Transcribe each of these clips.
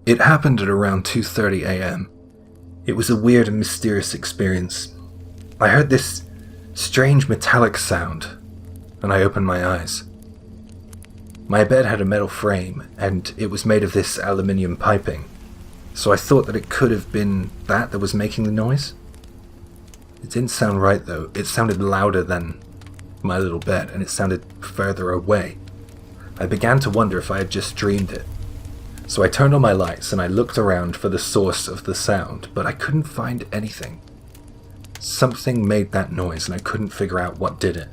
It happened at around 2:30 a.m. It was a weird and mysterious experience. I heard this strange metallic sound, and I opened my eyes. My bed had a metal frame, and it was made of this aluminium piping, so I thought that it could have been that was making the noise. It didn't sound right though. It sounded louder than my little bed, and it sounded further away. I began to wonder if I had just dreamed it. So I turned on my lights and I looked around for the source of the sound, but I couldn't find anything. Something made that noise and I couldn't figure out what did it.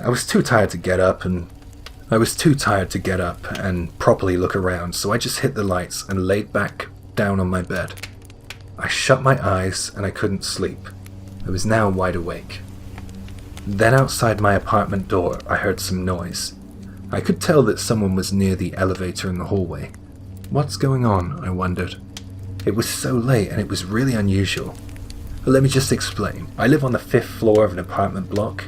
I was too tired to get up and properly look around, so I just hit the lights and laid back down on my bed. I shut my eyes and I couldn't sleep. I was now wide awake. Then outside my apartment door, I heard some noise. I could tell that someone was near the elevator in the hallway. What's going on, I wondered. It was so late and it was really unusual. But let me just explain. I live on the 5th floor of an apartment block,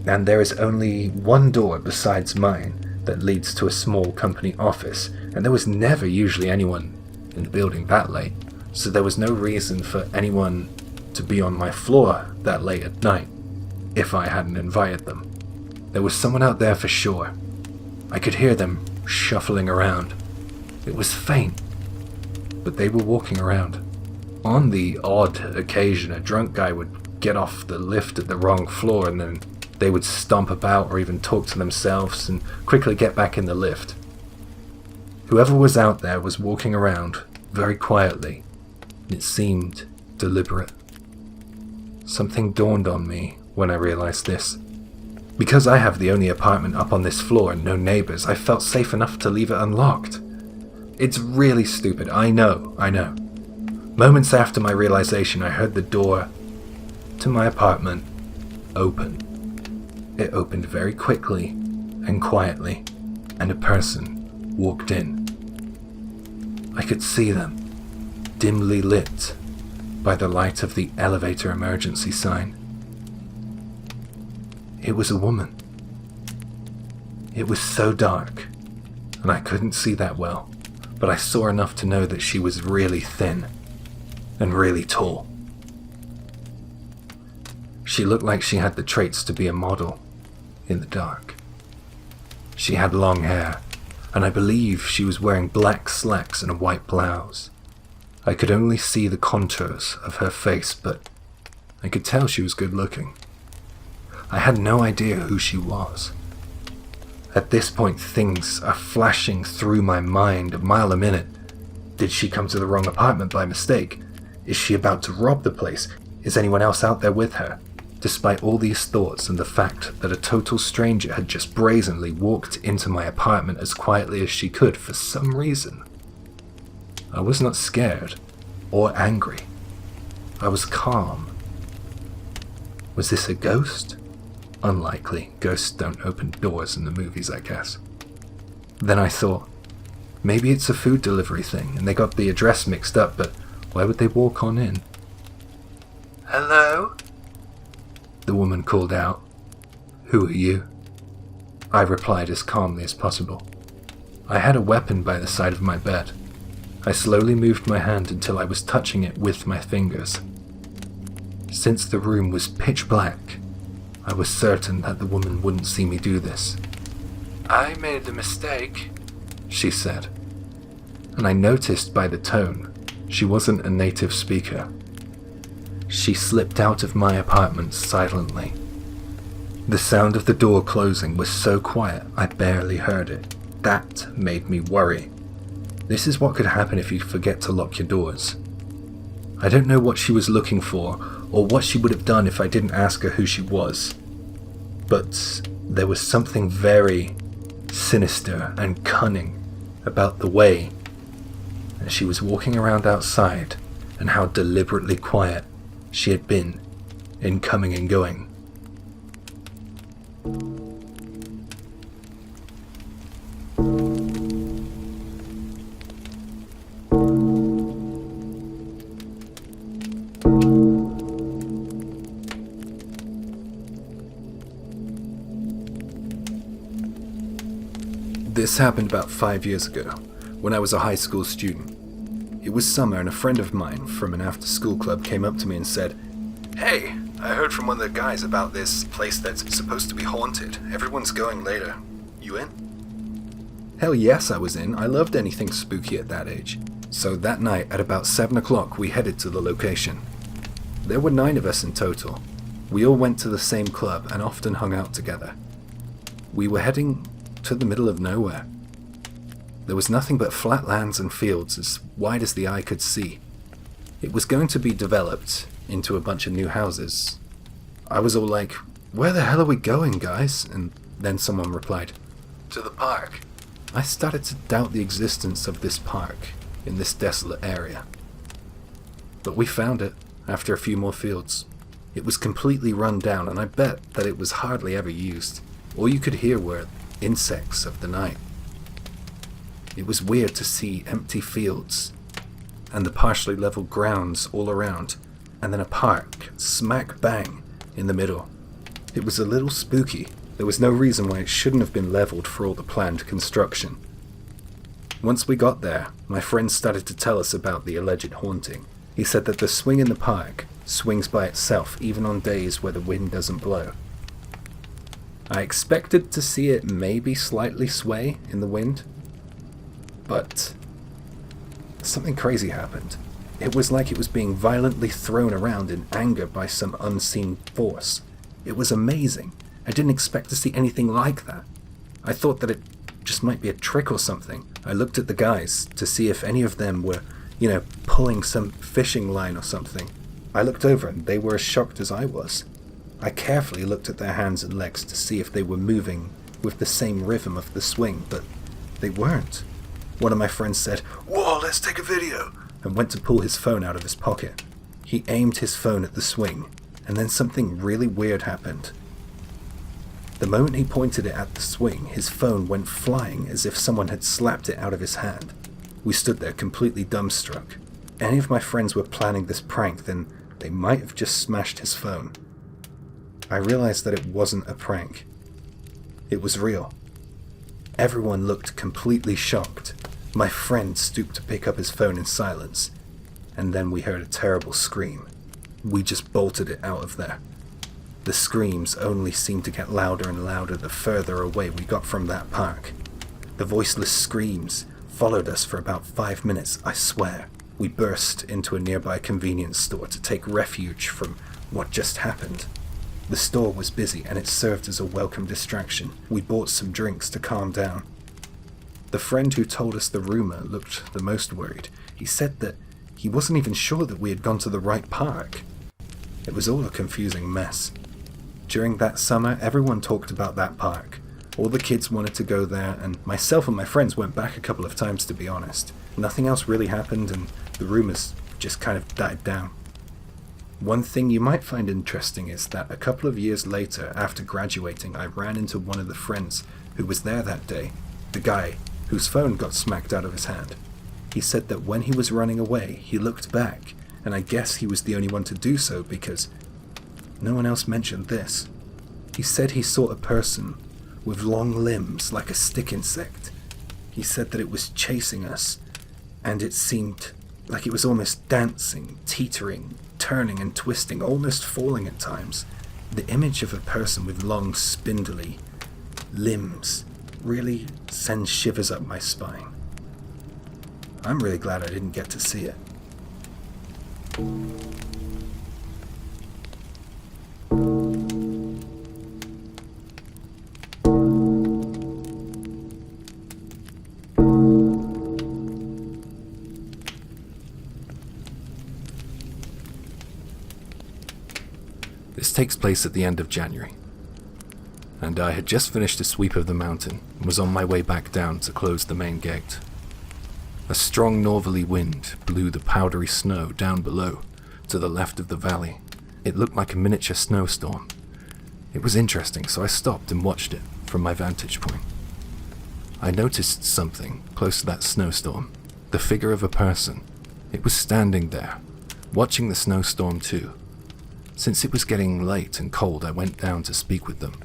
and there is only one door besides mine that leads to a small company office, and there was never usually anyone in the building that late, so there was no reason for anyone to be on my floor that late at night if I hadn't invited them. There was someone out there for sure. I could hear them shuffling around. It was faint, but they were walking around. On the odd occasion, a drunk guy would get off the lift at the wrong floor and then they would stomp about or even talk to themselves and quickly get back in the lift. Whoever was out there was walking around very quietly, and it seemed deliberate. Something dawned on me when I realized this. Because I have the only apartment up on this floor and no neighbors, I felt safe enough to leave it unlocked. It's really stupid, I know. Moments after my realization, I heard the door to my apartment open. It opened very quickly and quietly, and a person walked in. I could see them, dimly lit by the light of the elevator emergency sign. It was a woman. It was so dark, and I couldn't see that well, but I saw enough to know that she was really thin and really tall. She looked like she had the traits to be a model in the dark. She had long hair, and I believe she was wearing black slacks and a white blouse. I could only see the contours of her face, but I could tell she was good looking. I had no idea who she was. At this point, things are flashing through my mind a mile a minute. Did she come to the wrong apartment by mistake? Is she about to rob the place? Is anyone else out there with her? Despite all these thoughts and the fact that a total stranger had just brazenly walked into my apartment as quietly as she could for some reason, I was not scared or angry. I was calm. Was this a ghost? Unlikely. Ghosts don't open doors in the movies, I guess. Then I thought, maybe it's a food delivery thing and they got the address mixed up, but why would they walk on in? Hello? The woman called out. Who are you? I replied as calmly as possible. I had a weapon by the side of my bed. I slowly moved my hand until I was touching it with my fingers. Since the room was pitch black, I was certain that the woman wouldn't see me do this. I made a mistake, she said, and I noticed by the tone she wasn't a native speaker. She slipped out of my apartment silently. The sound of the door closing was so quiet I barely heard it. That made me worry. This is what could happen if you forget to lock your doors. I don't know what she was looking for or what she would have done if I didn't ask her who she was, but there was something very sinister and cunning about the way that she was walking around outside and how deliberately quiet she had been in coming and going. This happened about 5 years ago, when I was a high school student. It was summer and a friend of mine from an after-school club came up to me and said, "Hey, I heard from one of the guys about this place that's supposed to be haunted. Everyone's going later. You in?" Hell yes, I was in. I loved anything spooky at that age. So that night at about 7 o'clock we headed to the location. There were 9 of us in total. We all went to the same club and often hung out together. We were heading to the middle of nowhere. There was nothing but flat lands and fields as wide as the eye could see. It was going to be developed into a bunch of new houses. I was all like, "Where the hell are we going, guys?" And then someone replied, "To the park." I started to doubt the existence of this park in this desolate area. But we found it after a few more fields. It was completely run down, and I bet that it was hardly ever used. All you could hear were insects of the night. It was weird to see empty fields and the partially level grounds all around, and then a park smack bang in the middle. It was a little spooky. There was no reason why it shouldn't have been leveled for all the planned construction. Once we got there, my friend started to tell us about the alleged haunting. He said that the swing in the park swings by itself even on days where the wind doesn't blow. I expected to see it maybe slightly sway in the wind, but something crazy happened. It was like it was being violently thrown around in anger by some unseen force. It was amazing. I didn't expect to see anything like that. I thought that it just might be a trick or something. I looked at the guys to see if any of them were, pulling some fishing line or something. I looked over and they were as shocked as I was. I carefully looked at their hands and legs to see if they were moving with the same rhythm of the swing, but they weren't. One of my friends said, "Whoa, let's take a video," and went to pull his phone out of his pocket. He aimed his phone at the swing, and then something really weird happened. The moment he pointed it at the swing, his phone went flying as if someone had slapped it out of his hand. We stood there completely dumbstruck. Any of my friends were planning this prank, then they might have just smashed his phone. I realized that it wasn't a prank. It was real. Everyone looked completely shocked. My friend stooped to pick up his phone in silence, and then we heard a terrible scream. We just bolted it out of there. The screams only seemed to get louder and louder the further away we got from that park. The voiceless screams followed us for about 5 minutes, I swear. We burst into a nearby convenience store to take refuge from what just happened. The store was busy and it served as a welcome distraction. We bought some drinks to calm down. The friend who told us the rumor looked the most worried. He said that he wasn't even sure that we had gone to the right park. It was all a confusing mess. During that summer, everyone talked about that park. All the kids wanted to go there, and myself and my friends went back a couple of times, to be honest. Nothing else really happened, and the rumors just kind of died down. One thing you might find interesting is that a couple of years later, after graduating, I ran into one of the friends who was there that day, the guy whose phone got smacked out of his hand. He said that when he was running away, he looked back, and I guess he was the only one to do so because no one else mentioned this. He said he saw a person with long limbs like a stick insect. He said that it was chasing us, and it seemed like it was almost dancing, teetering, turning and twisting, almost falling at times. The image of a person with long, spindly limbs really sends shivers up my spine. I'm really glad I didn't get to see it. This takes place at the end of January, and I had just finished a sweep of the mountain and was on my way back down to close the main gate. A strong northerly wind blew the powdery snow down below to the left of the valley. It looked like a miniature snowstorm. It was interesting, so I stopped and watched it from my vantage point. I noticed something close to that snowstorm, the figure of a person. It was standing there, watching the snowstorm too. Since it was getting late and cold, I went down to speak with them.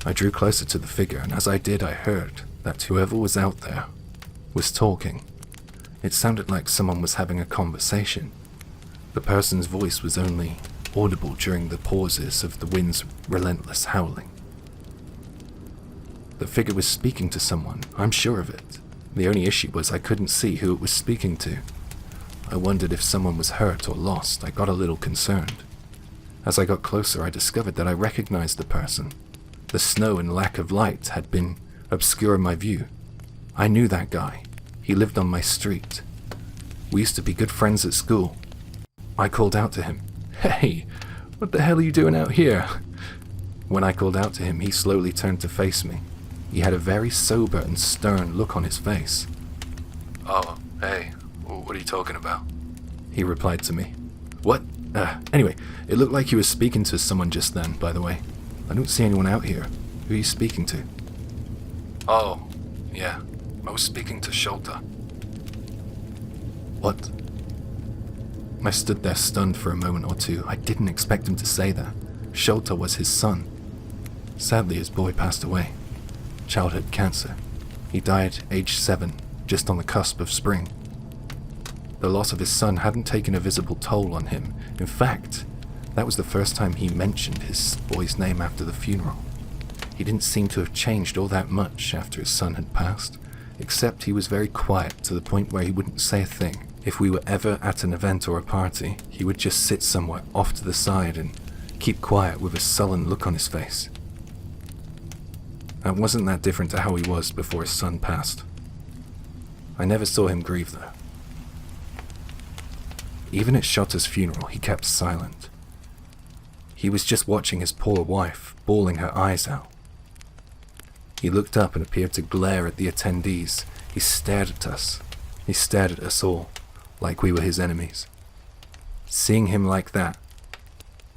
I drew closer to the figure, and as I did, I heard that whoever was out there was talking. It sounded like someone was having a conversation. The person's voice was only audible during the pauses of the wind's relentless howling. The figure was speaking to someone, I'm sure of it. The only issue was I couldn't see who it was speaking to. I wondered if someone was hurt or lost. I got a little concerned. As I got closer, I discovered that I recognized the person. The snow and lack of light had been obscuring my view. I knew that guy. He lived on my street. We used to be good friends at school. I called out to him, "Hey, what the hell are you doing out here?" When I called out to him, he slowly turned to face me. He had a very sober and stern look on his face. "Oh, hey, what are you talking about?" he replied to me. "What? Anyway, it looked like he was speaking to someone just then, by the way. I don't see anyone out here. Who are you speaking to?" "Oh, yeah, I was speaking to Stalker." "What?" I stood there stunned for a moment or two. I didn't expect him to say that. Stalker was his son. Sadly, his boy passed away. Childhood cancer. He died aged 7, just on the cusp of spring. The loss of his son hadn't taken a visible toll on him. In fact, that was the first time he mentioned his boy's name after the funeral. He didn't seem to have changed all that much after his son had passed, except he was very quiet to the point where he wouldn't say a thing. If we were ever at an event or a party, he would just sit somewhere off to the side and keep quiet with a sullen look on his face. That wasn't that different to how he was before his son passed. I never saw him grieve though. Even at Stalker's funeral, he kept silent. He was just watching his poor wife, bawling her eyes out. He looked up and appeared to glare at the attendees. He stared at us. He stared at us all, like we were his enemies. Seeing him like that,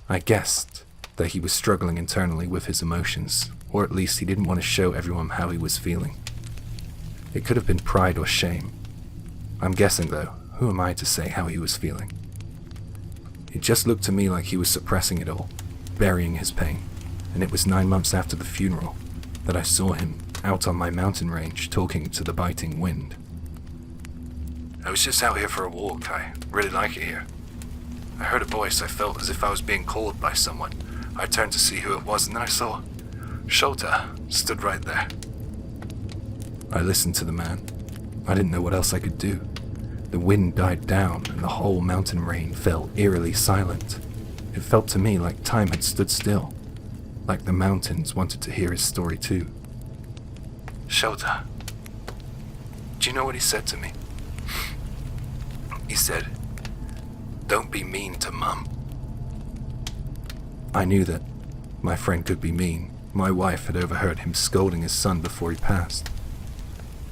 I guessed that he was struggling internally with his emotions, or at least he didn't want to show everyone how he was feeling. It could have been pride or shame. I'm guessing though, who am I to say how he was feeling? It just looked to me like he was suppressing it all, burying his pain, and it was 9 months after the funeral that I saw him out on my mountain range talking to the biting wind. "I was just out here for a walk. I really like it here. I heard a voice. I felt as if I was being called by someone. I turned to see who it was, and then I saw Stalker stood right there." I listened to the man. I didn't know what else I could do. The wind died down, and the whole mountain range fell eerily silent. It felt to me like time had stood still, like the mountains wanted to hear his story too. "Stalker, do you know what he said to me?" He said, "Don't be mean to Mum." I knew that my friend could be mean. My wife had overheard him scolding his son before he passed.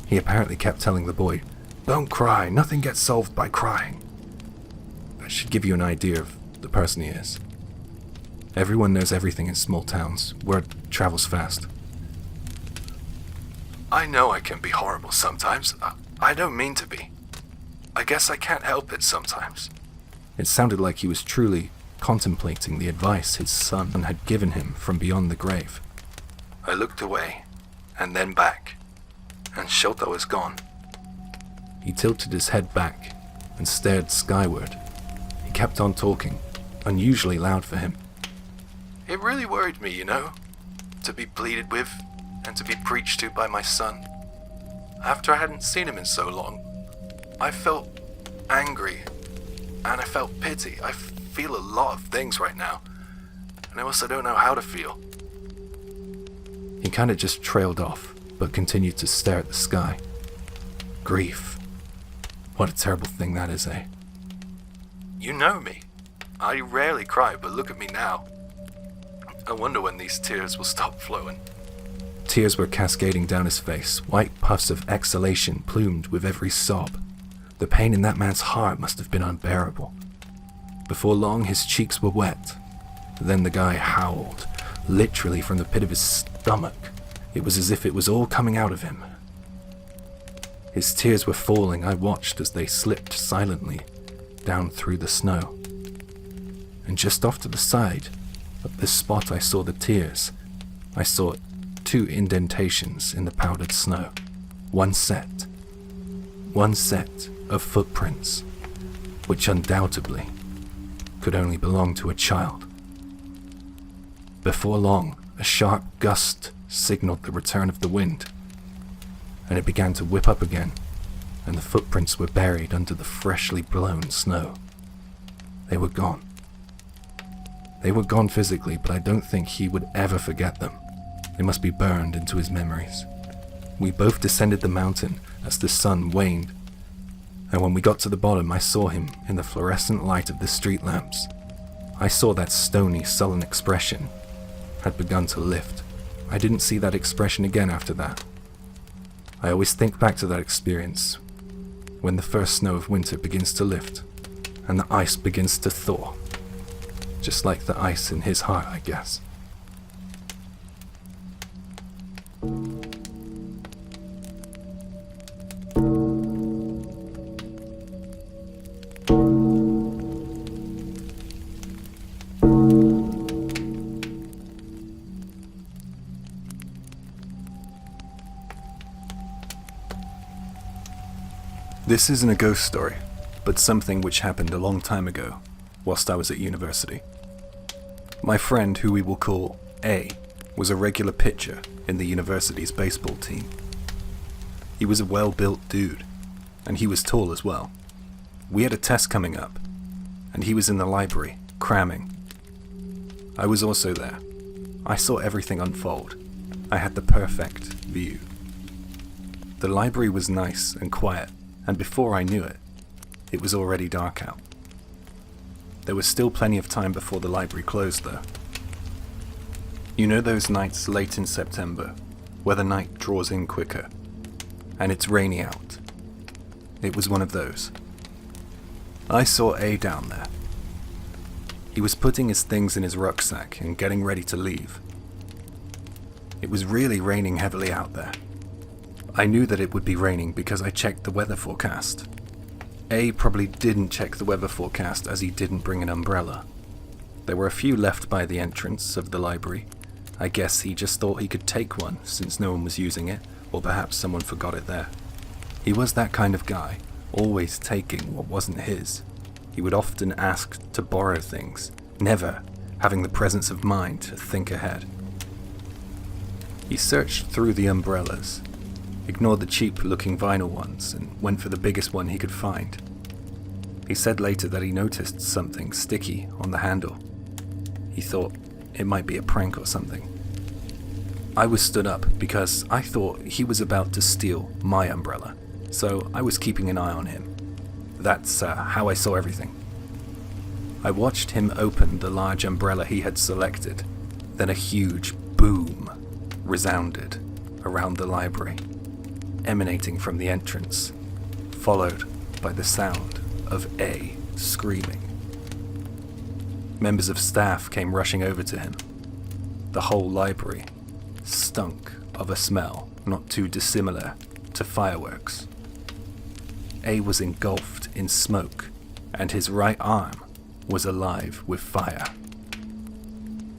He apparently kept telling the boy, "Don't cry, nothing gets solved by crying." That should give you an idea of the person he is. Everyone knows everything in small towns. Word travels fast. "I know I can be horrible sometimes. I don't mean to be. I guess I can't help it sometimes." It sounded like he was truly contemplating the advice his son had given him from beyond the grave. I looked away, and then back, and Stalker was gone. He tilted his head back and stared skyward. He kept on talking, unusually loud for him. "It really worried me, you know, to be pleaded with and to be preached to by my son. After I hadn't seen him in so long, I felt angry, and I felt pity. I feel a lot of things right now, and I also don't know how to feel." He kind of just trailed off, but continued to stare at the sky. Grief. What a terrible thing that is, eh? "You know me. I rarely cry, but look at me now. I wonder when these tears will stop flowing." Tears were cascading down his face, white puffs of exhalation plumed with every sob. The pain in that man's heart must have been unbearable. Before long, his cheeks were wet. Then the guy howled, literally from the pit of his stomach. It was as if it was all coming out of him. His tears were falling. I watched as they slipped silently down through the snow. And just off to the side, at the spot I saw the tears, I saw 2 indentations in the powdered snow. One set of footprints, which undoubtedly could only belong to a child. Before long, a sharp gust signaled the return of the wind, and it began to whip up again, and the footprints were buried under the freshly blown snow. They were gone. They were gone physically, but I don't think he would ever forget them. They must be burned into his memories. We both descended the mountain as the sun waned, and when we got to the bottom, I saw him in the fluorescent light of the street lamps. I saw that stony, sullen expression had begun to lift. I didn't see that expression again after that. I always think back to that experience when the first snow of winter begins to lift and the ice begins to thaw. Just like the ice in his heart, I guess. This isn't a ghost story, but something which happened a long time ago, whilst I was at university. My friend, who we will call A, was a regular pitcher in the university's baseball team. He was a well-built dude, and he was tall as well. We had a test coming up, and he was in the library, cramming. I was also there. I saw everything unfold. I had the perfect view. The library was nice and quiet, and before I knew it, it was already dark out. There was still plenty of time before the library closed, though. You know those nights late in September, where the night draws in quicker, and it's rainy out? It was one of those. I saw A down there. He was putting his things in his rucksack and getting ready to leave. It was really raining heavily out there. I knew that it would be raining because I checked the weather forecast. A probably didn't check the weather forecast as he didn't bring an umbrella. There were a few left by the entrance of the library. I guess he just thought he could take one since no one was using it, or perhaps someone forgot it there. He was that kind of guy, always taking what wasn't his. He would often ask to borrow things, never having the presence of mind to think ahead. He searched through the umbrellas, ignored the cheap-looking vinyl ones, and went for the biggest one he could find. He said later that he noticed something sticky on the handle. He thought it might be a prank or something. I was stood up because I thought he was about to steal my umbrella, so I was keeping an eye on him. That's how I saw everything. I watched him open the large umbrella he had selected, then a huge boom resounded around the library, emanating from the entrance, followed by the sound of A screaming. Members of staff came rushing over to him. The whole library stunk of a smell not too dissimilar to fireworks. A was engulfed in smoke, and his right arm was alive with fire.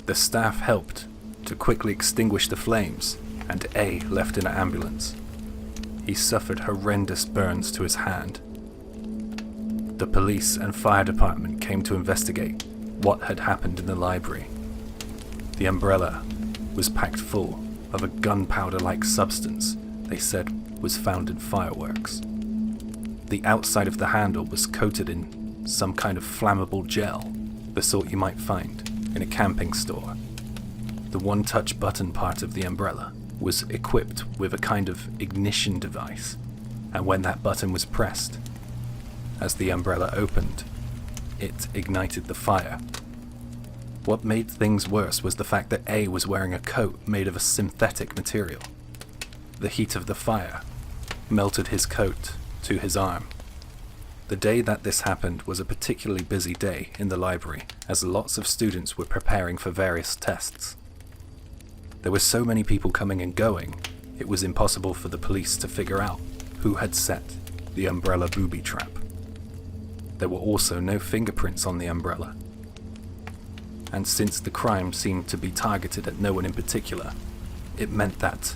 The staff helped to quickly extinguish the flames, and A left in an ambulance. He suffered horrendous burns to his hand. The police and fire department came to investigate what had happened in the library. The umbrella was packed full of a gunpowder-like substance they said was found in fireworks. The outside of the handle was coated in some kind of flammable gel, the sort you might find in a camping store. The one-touch button part of the umbrella was equipped with a kind of ignition device, and when that button was pressed, as the umbrella opened, it ignited the fire. What made things worse was the fact that A was wearing a coat made of a synthetic material. The heat of the fire melted his coat to his arm. The day that this happened was a particularly busy day in the library, as lots of students were preparing for various tests. There were so many people coming and going, it was impossible for the police to figure out who had set the umbrella booby trap. There were also no fingerprints on the umbrella. And since the crime seemed to be targeted at no one in particular, it meant that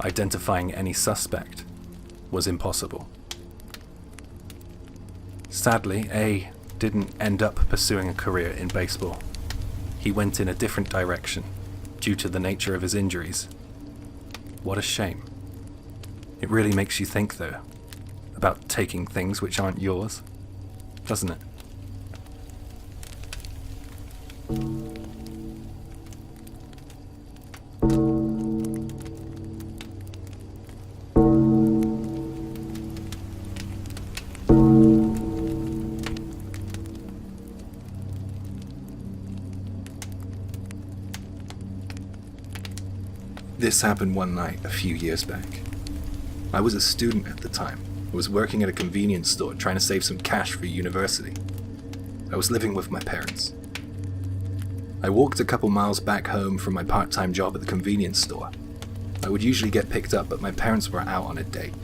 identifying any suspect was impossible. Sadly, A didn't end up pursuing a career in baseball. He went in a different direction due to the nature of his injuries. What a shame. It really makes you think, though, about taking things which aren't yours, doesn't it? This happened one night a few years back. I was a student at the time. I was working at a convenience store trying to save some cash for university. I was living with my parents. I walked a couple miles back home from my part-time job at the convenience store. I would usually get picked up, but my parents were out on a date.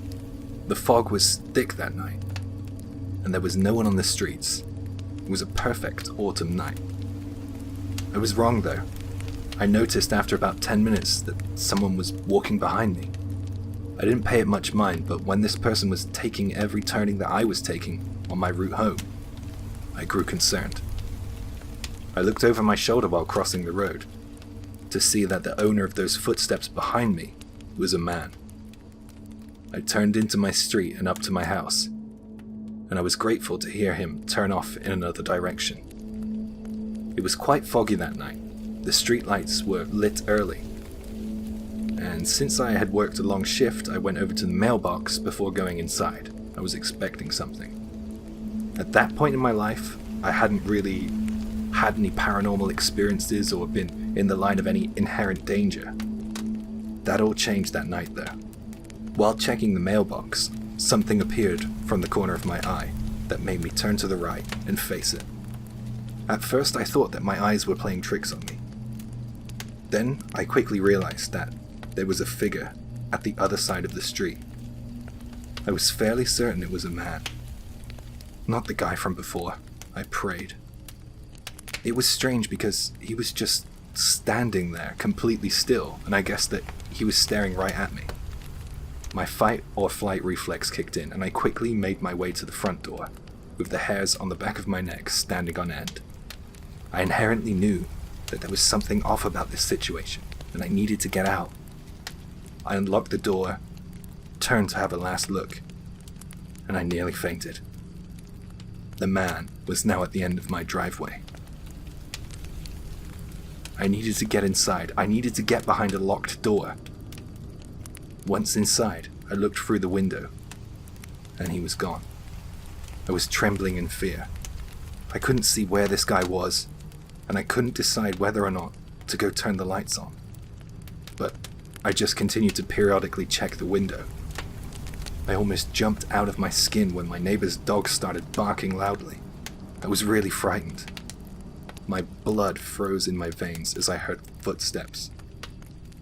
The fog was thick that night, and there was no one on the streets. It was a perfect autumn night. I was wrong though. I noticed after about 10 minutes that someone was walking behind me. I didn't pay it much mind, but when this person was taking every turning that I was taking on my route home, I grew concerned. I looked over my shoulder while crossing the road to see that the owner of those footsteps behind me was a man. I turned into my street and up to my house, and I was grateful to hear him turn off in another direction. It was quite foggy that night. The streetlights were lit early, and since I had worked a long shift, I went over to the mailbox before going inside. I was expecting something. At that point in my life, I hadn't really had any paranormal experiences or been in the line of any inherent danger. That all changed that night though. While checking the mailbox, something appeared from the corner of my eye that made me turn to the right and face it. At first I thought that my eyes were playing tricks on me. Then I quickly realized that there was a figure at the other side of the street. I was fairly certain it was a man. Not the guy from before. I prayed. It was strange because he was just standing there completely still, and I guessed that he was staring right at me. My fight or flight reflex kicked in, and I quickly made my way to the front door, with the hairs on the back of my neck standing on end. I inherently knew that there was something off about this situation, and I needed to get out. I unlocked the door, turned to have a last look, and I nearly fainted. The man was now at the end of my driveway. I needed to get inside. I needed to get behind a locked door. Once inside, I looked through the window, and he was gone. I was trembling in fear. I couldn't see where this guy was, and I couldn't decide whether or not to go turn the lights on. But I just continued to periodically check the window. I almost jumped out of my skin when my neighbor's dog started barking loudly. I was really frightened. My blood froze in my veins as I heard footsteps.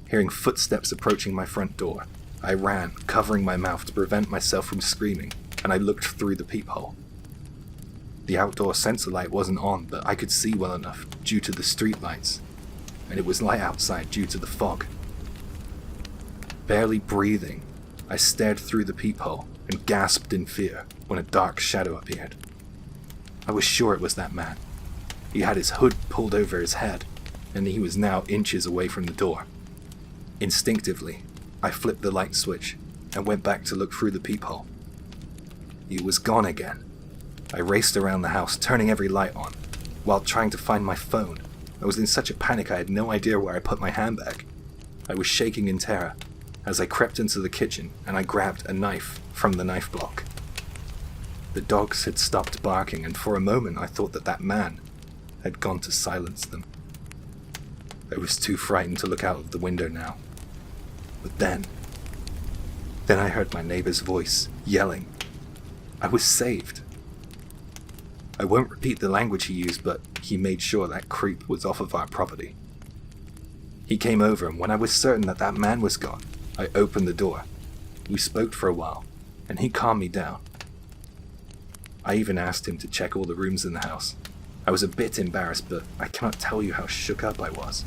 Hearing footsteps approaching my front door, I ran, covering my mouth to prevent myself from screaming, and I looked through the peephole. The outdoor sensor light wasn't on, but I could see well enough due to the street lights, and it was light outside due to the fog. Barely breathing, I stared through the peephole and gasped in fear when a dark shadow appeared. I was sure it was that man. He had his hood pulled over his head, and he was now inches away from the door. Instinctively, I flipped the light switch and went back to look through the peephole. It was gone again. I raced around the house, turning every light on, while trying to find my phone. I was in such a panic I had no idea where I put my handbag. I was shaking in terror as I crept into the kitchen and I grabbed a knife from the knife block. The dogs had stopped barking, and for a moment I thought that man had gone to silence them. I was too frightened to look out of the window now. But then I heard my neighbor's voice yelling. I was saved. I won't repeat the language he used, but he made sure that creep was off of our property. He came over, and when I was certain that man was gone, I opened the door. We spoke for a while, and he calmed me down. I even asked him to check all the rooms in the house. I was a bit embarrassed, but I cannot tell you how shook up I was.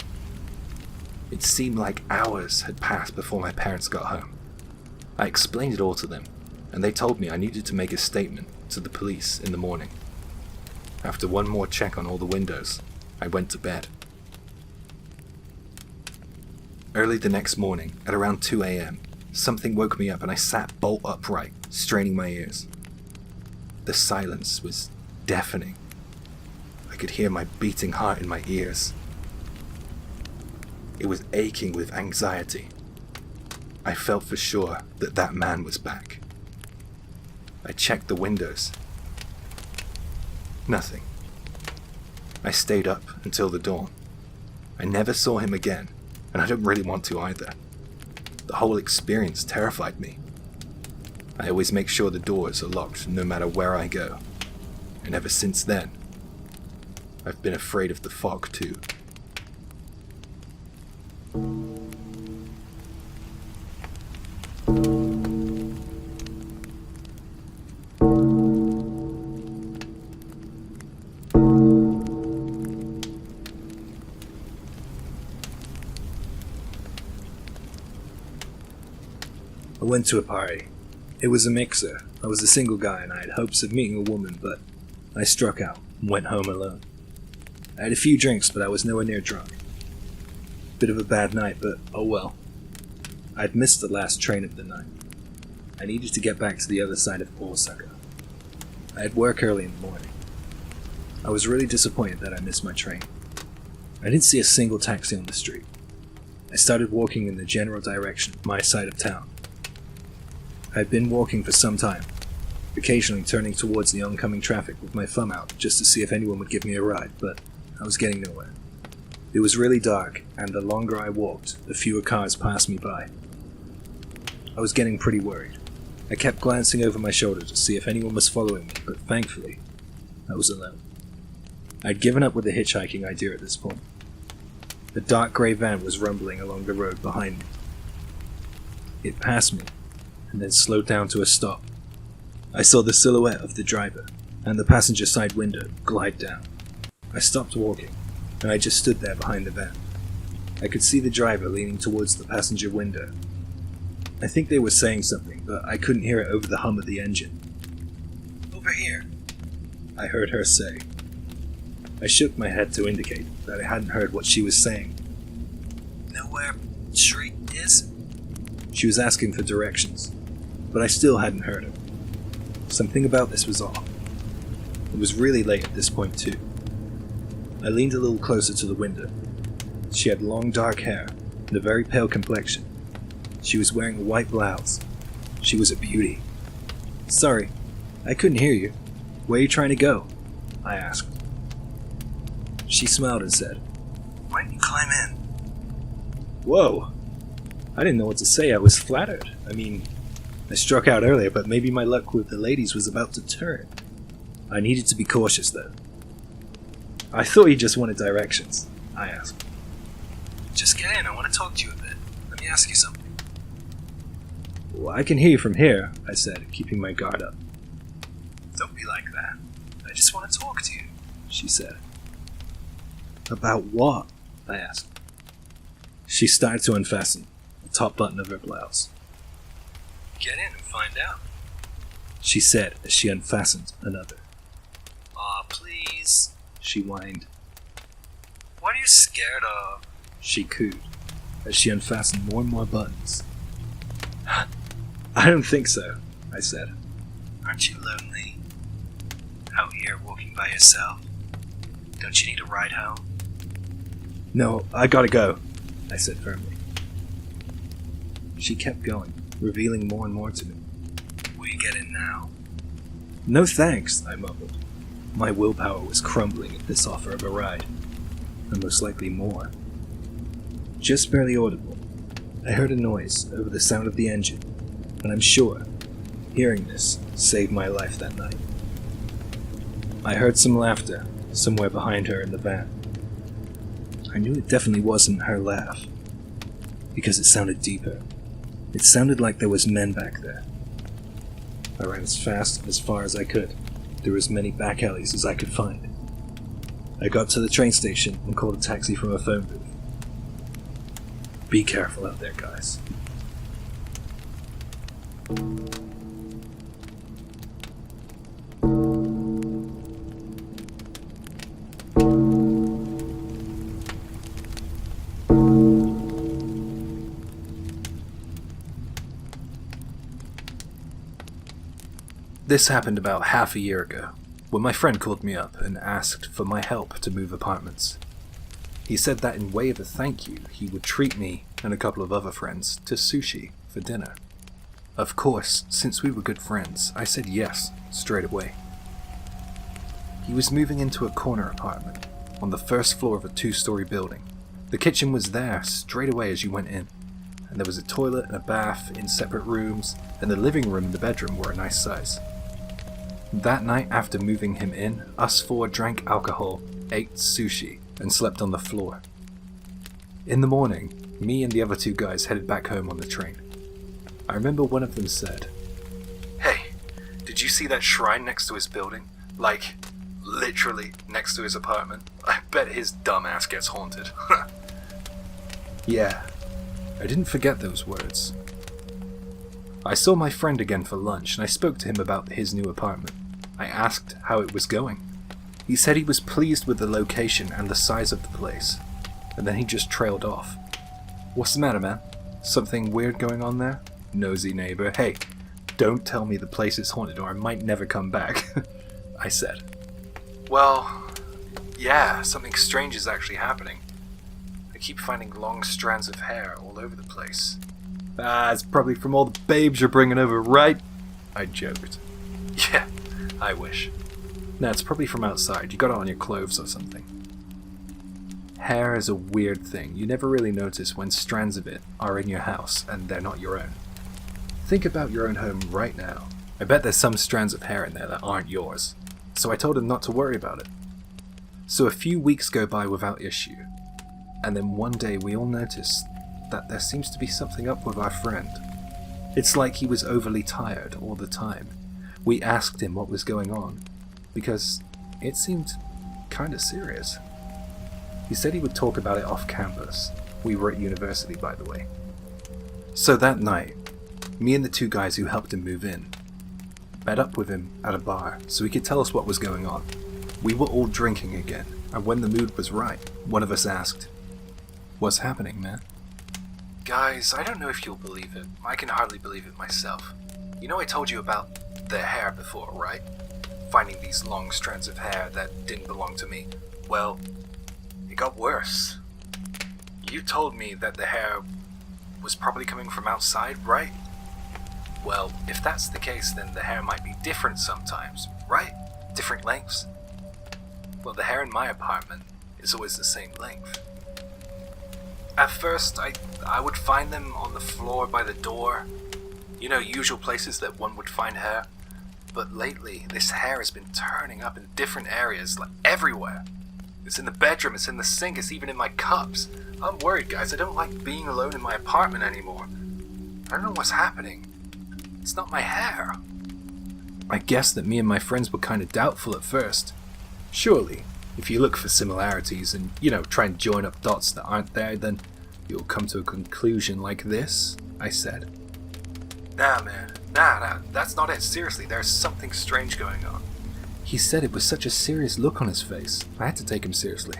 It seemed like hours had passed before my parents got home. I explained it all to them, and they told me I needed to make a statement to the police in the morning. After one more check on all the windows, I went to bed. Early the next morning, at around 2 a.m., something woke me up and I sat bolt upright, straining my ears. The silence was deafening. I could hear my beating heart in my ears. It was aching with anxiety. I felt for sure that that man was back. I checked the windows. Nothing. I stayed up until the dawn. I never saw him again, and I don't really want to either. The whole experience terrified me. I always make sure the doors are locked no matter where I go, and ever since then, I've been afraid of the fog too. I went to a party. It was a mixer. I was a single guy and I had hopes of meeting a woman, but I struck out and went home alone. I had a few drinks, but I was nowhere near drunk. Bit of a bad night, but oh well. I had missed the last train of the night. I needed to get back to the other side of Osaka. I had work early in the morning. I was really disappointed that I missed my train. I didn't see a single taxi on the street. I started walking in the general direction of my side of town. I had been walking for some time, occasionally turning towards the oncoming traffic with my thumb out just to see if anyone would give me a ride, but I was getting nowhere. It was really dark, and the longer I walked, the fewer cars passed me by. I was getting pretty worried. I kept glancing over my shoulder to see if anyone was following me, but thankfully, I was alone. I'd given up with the hitchhiking idea at this point. The dark grey van was rumbling along the road behind me. It passed me, and then slowed down to a stop. I saw the silhouette of the driver, and the passenger side window glide down. I stopped walking, and I just stood there behind the van. I could see the driver leaning towards the passenger window. I think they were saying something, but I couldn't hear it over the hum of the engine. "Over here," I heard her say. I shook my head to indicate that I hadn't heard what she was saying. "Know where street is?" She was asking for directions, but I still hadn't heard her. Something about this was off. It was really late at this point too. I leaned a little closer to the window. She had long dark hair and a very pale complexion. She was wearing a white blouse. She was a beauty. "Sorry, I couldn't hear you. Where are you trying to go?" I asked. She smiled and said, "Why don't you climb in?" Whoa! I didn't know what to say. I was flattered. I struck out earlier, but maybe my luck with the ladies was about to turn. I needed to be cautious, though. "I thought you just wanted directions," I asked. "Just get in. I want to talk to you a bit. Let me ask you something." "Well, I can hear you from here," I said, keeping my guard up. "Don't be like that. I just want to talk to you," she said. "About what?" I asked. She started to unfasten the top button of her blouse. "Get in and find out," she said as she unfastened another. "Aw, please," she whined. "What are you scared of?" she cooed as she unfastened more and more buttons. "I don't think so," I said. "Aren't you lonely? Out here walking by yourself? Don't you need a ride home?" "No, I gotta go," I said firmly. She kept going, revealing more and more to me. "Will you get in now?" "No thanks," I mumbled. My willpower was crumbling at this offer of a ride, and most likely more. Just barely audible, I heard a noise over the sound of the engine, and I'm sure hearing this saved my life that night. I heard some laughter somewhere behind her in the van. I knew it definitely wasn't her laugh, because it sounded deeper. It sounded like there was men back there. I ran as fast and as far as I could, through as many back alleys as I could find. I got to the train station and called a taxi from a phone booth. Be careful out there, guys. This happened about half a year ago, when my friend called me up and asked for my help to move apartments. He said that in way of a thank you, he would treat me and a couple of other friends to sushi for dinner. Of course, since we were good friends, I said yes straight away. He was moving into a corner apartment on the first floor of a 2-story building. The kitchen was there straight away as you went in, and there was a toilet and a bath in separate rooms, and the living room and the bedroom were a nice size. That night after moving him in, us 4 drank alcohol, ate sushi, and slept on the floor. In the morning, me and the other 2 guys headed back home on the train. I remember one of them said, "Hey, did you see that shrine next to his building? Like, literally next to his apartment? I bet his dumb ass gets haunted." Yeah, I didn't forget those words. I saw my friend again for lunch and I spoke to him about his new apartment. I asked how it was going. He said he was pleased with the location and the size of the place, and then he just trailed off. "What's the matter, man? Something weird going on there? Nosy neighbor. Hey, don't tell me the place is haunted or I might never come back," I said. "Well, yeah, something strange is actually happening. I keep finding long strands of hair all over the place." "It's probably from all the babes you're bringing over, right?" I joked. "Yeah, I wish. No, it's probably from outside. You got it on your clothes or something." Hair is a weird thing. You never really notice when strands of it are in your house and they're not your own. Think about your own home right now. I bet there's some strands of hair in there that aren't yours. So I told him not to worry about it. So a few weeks go by without issue, and then one day we all notice that there seems to be something up with our friend. It's like he was overly tired all the time. We asked him what was going on, because it seemed kinda serious. He said he would talk about it off campus. We were at university, by the way. So that night, me and the 2 guys who helped him move in met up with him at a bar so he could tell us what was going on. We were all drinking again, and when the mood was right, one of us asked, "What's happening, man?" "Guys, I don't know if you'll believe it. I can hardly believe it myself. You know I told you about the hair before, right? Finding these long strands of hair that didn't belong to me. Well, it got worse. You told me that the hair was probably coming from outside, right? Well, if that's the case, then the hair might be different sometimes, right? Different lengths? Well, the hair in my apartment is always the same length. At first, I would find them on the floor by the door. You know, usual places that one would find hair. But lately, this hair has been turning up in different areas, like everywhere. It's in the bedroom, it's in the sink, it's even in my cups. I'm worried, guys. I don't like being alone in my apartment anymore. I don't know what's happening. It's not my hair." I guess that me and my friends were kind of doubtful at first. Surely, if you look for similarities and, try and join up dots that aren't there, then you'll come to a conclusion like this, I said. "Nah, man. Nah, that's not it. Seriously, there's something strange going on." He said it with such a serious look on his face. I had to take him seriously.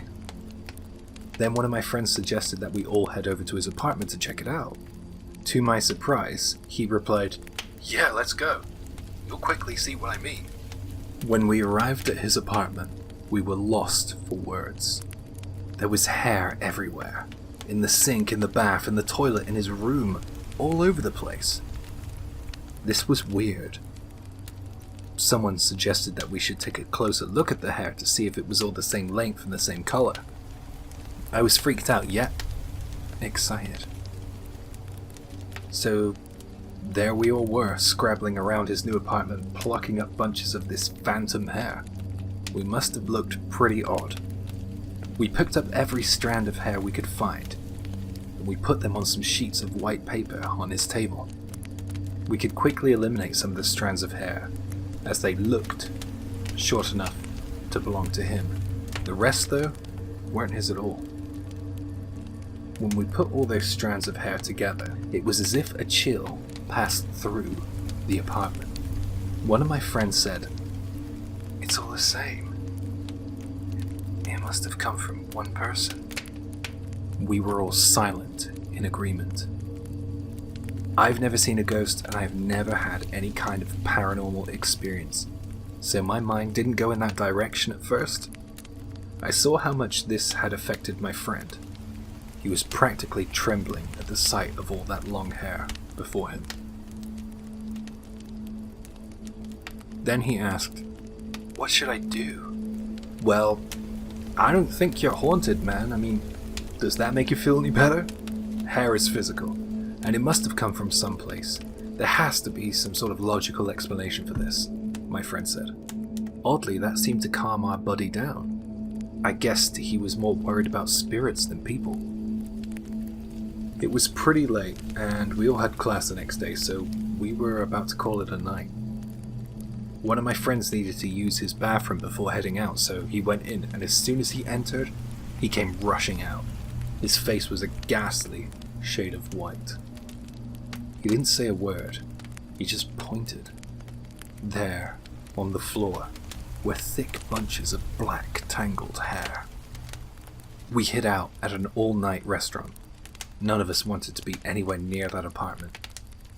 Then one of my friends suggested that we all head over to his apartment to check it out. To my surprise, he replied, "Yeah, let's go. You'll quickly see what I mean." When we arrived at his apartment, we were lost for words. There was hair everywhere. In the sink, in the bath, in the toilet, in his room, all over the place. This was weird. Someone suggested that we should take a closer look at the hair to see if it was all the same length and the same color. I was freaked out yet excited. So there we all were, scrabbling around his new apartment, plucking up bunches of this phantom hair. We must have looked pretty odd. We picked up every strand of hair we could find, and we put them on some sheets of white paper on his table. We could quickly eliminate some of the strands of hair, as they looked short enough to belong to him. The rest, though, weren't his at all. When we put all those strands of hair together, it was as if a chill passed through the apartment. One of my friends said, "It's all the same. It must have come from one person." We were all silent in agreement. I've never seen a ghost and I've never had any kind of paranormal experience, so my mind didn't go in that direction at first. I saw how much this had affected my friend. He was practically trembling at the sight of all that long hair before him. Then he asked, "What should I do?" "Well, I don't think you're haunted, man. I mean, does that make you feel any better? Hair is physical, and it must have come from someplace. There has to be some sort of logical explanation for this," my friend said. Oddly, that seemed to calm our buddy down. I guessed he was more worried about spirits than people. It was pretty late, and we all had class the next day, so we were about to call it a night. One of my friends needed to use his bathroom before heading out, so he went in, and as soon as he entered, he came rushing out. His face was a ghastly shade of white. He didn't say a word, he just pointed. There, on the floor, were thick bunches of black, tangled hair. We hid out at an all-night restaurant. None of us wanted to be anywhere near that apartment.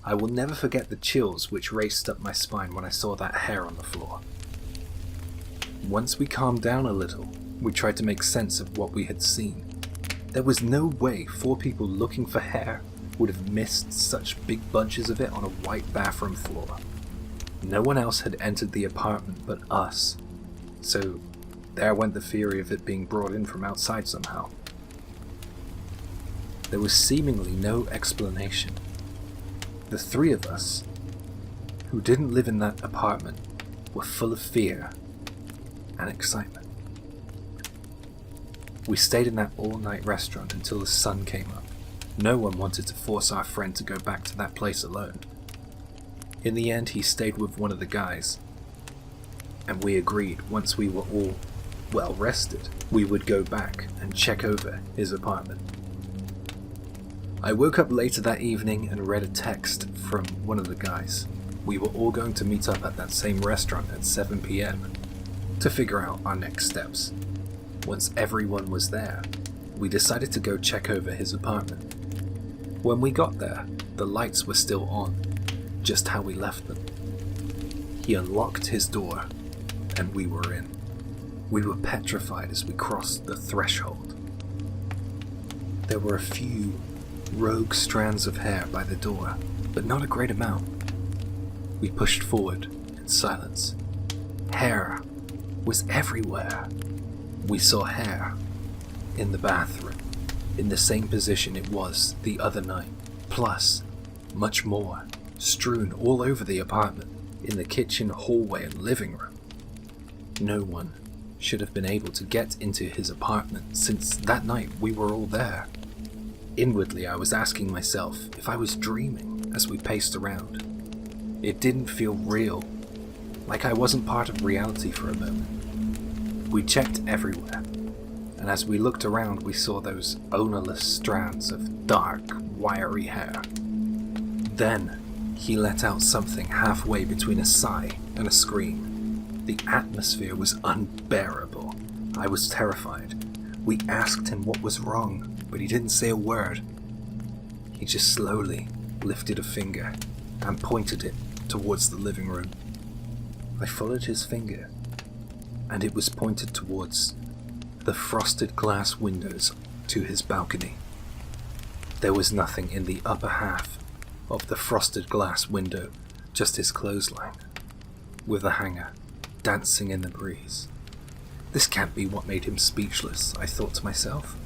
I will never forget the chills which raced up my spine when I saw that hair on the floor. Once we calmed down a little, we tried to make sense of what we had seen. There was no way 4 people looking for hair would have missed such big bunches of it on a white bathroom floor. No one else had entered the apartment but us, so there went the theory of it being brought in from outside somehow. There was seemingly no explanation. The 3 of us, who didn't live in that apartment, were full of fear and excitement. We stayed in that all-night restaurant until the sun came up. No one wanted to force our friend to go back to that place alone. In the end, he stayed with one of the guys, and we agreed once we were all well rested, we would go back and check over his apartment. I woke up later that evening and read a text from one of the guys. We were all going to meet up at that same restaurant at 7 p.m. to figure out our next steps. Once everyone was there, we decided to go check over his apartment. When we got there, the lights were still on, just how we left them. He unlocked his door, and we were in. We were petrified as we crossed the threshold. There were a few rogue strands of hair by the door, but not a great amount. We pushed forward in silence. Hair was everywhere. We saw hair in the bathroom, in the same position it was the other night, plus much more, strewn all over the apartment, in the kitchen, hallway, and living room. No one should have been able to get into his apartment, since that night we were all there. Inwardly, I was asking myself if I was dreaming as we paced around. It didn't feel real, like I wasn't part of reality for a moment. We checked everywhere, and as we looked around, we saw those ownerless strands of dark, wiry hair. Then, he let out something halfway between a sigh and a scream. The atmosphere was unbearable. I was terrified. We asked him what was wrong, but he didn't say a word. He just slowly lifted a finger and pointed it towards the living room. I followed his finger, and it was pointed towards the frosted glass windows to his balcony. There was nothing in the upper half of the frosted glass window, just his clothesline, with a hanger dancing in the breeze. This can't be what made him speechless, I thought to myself.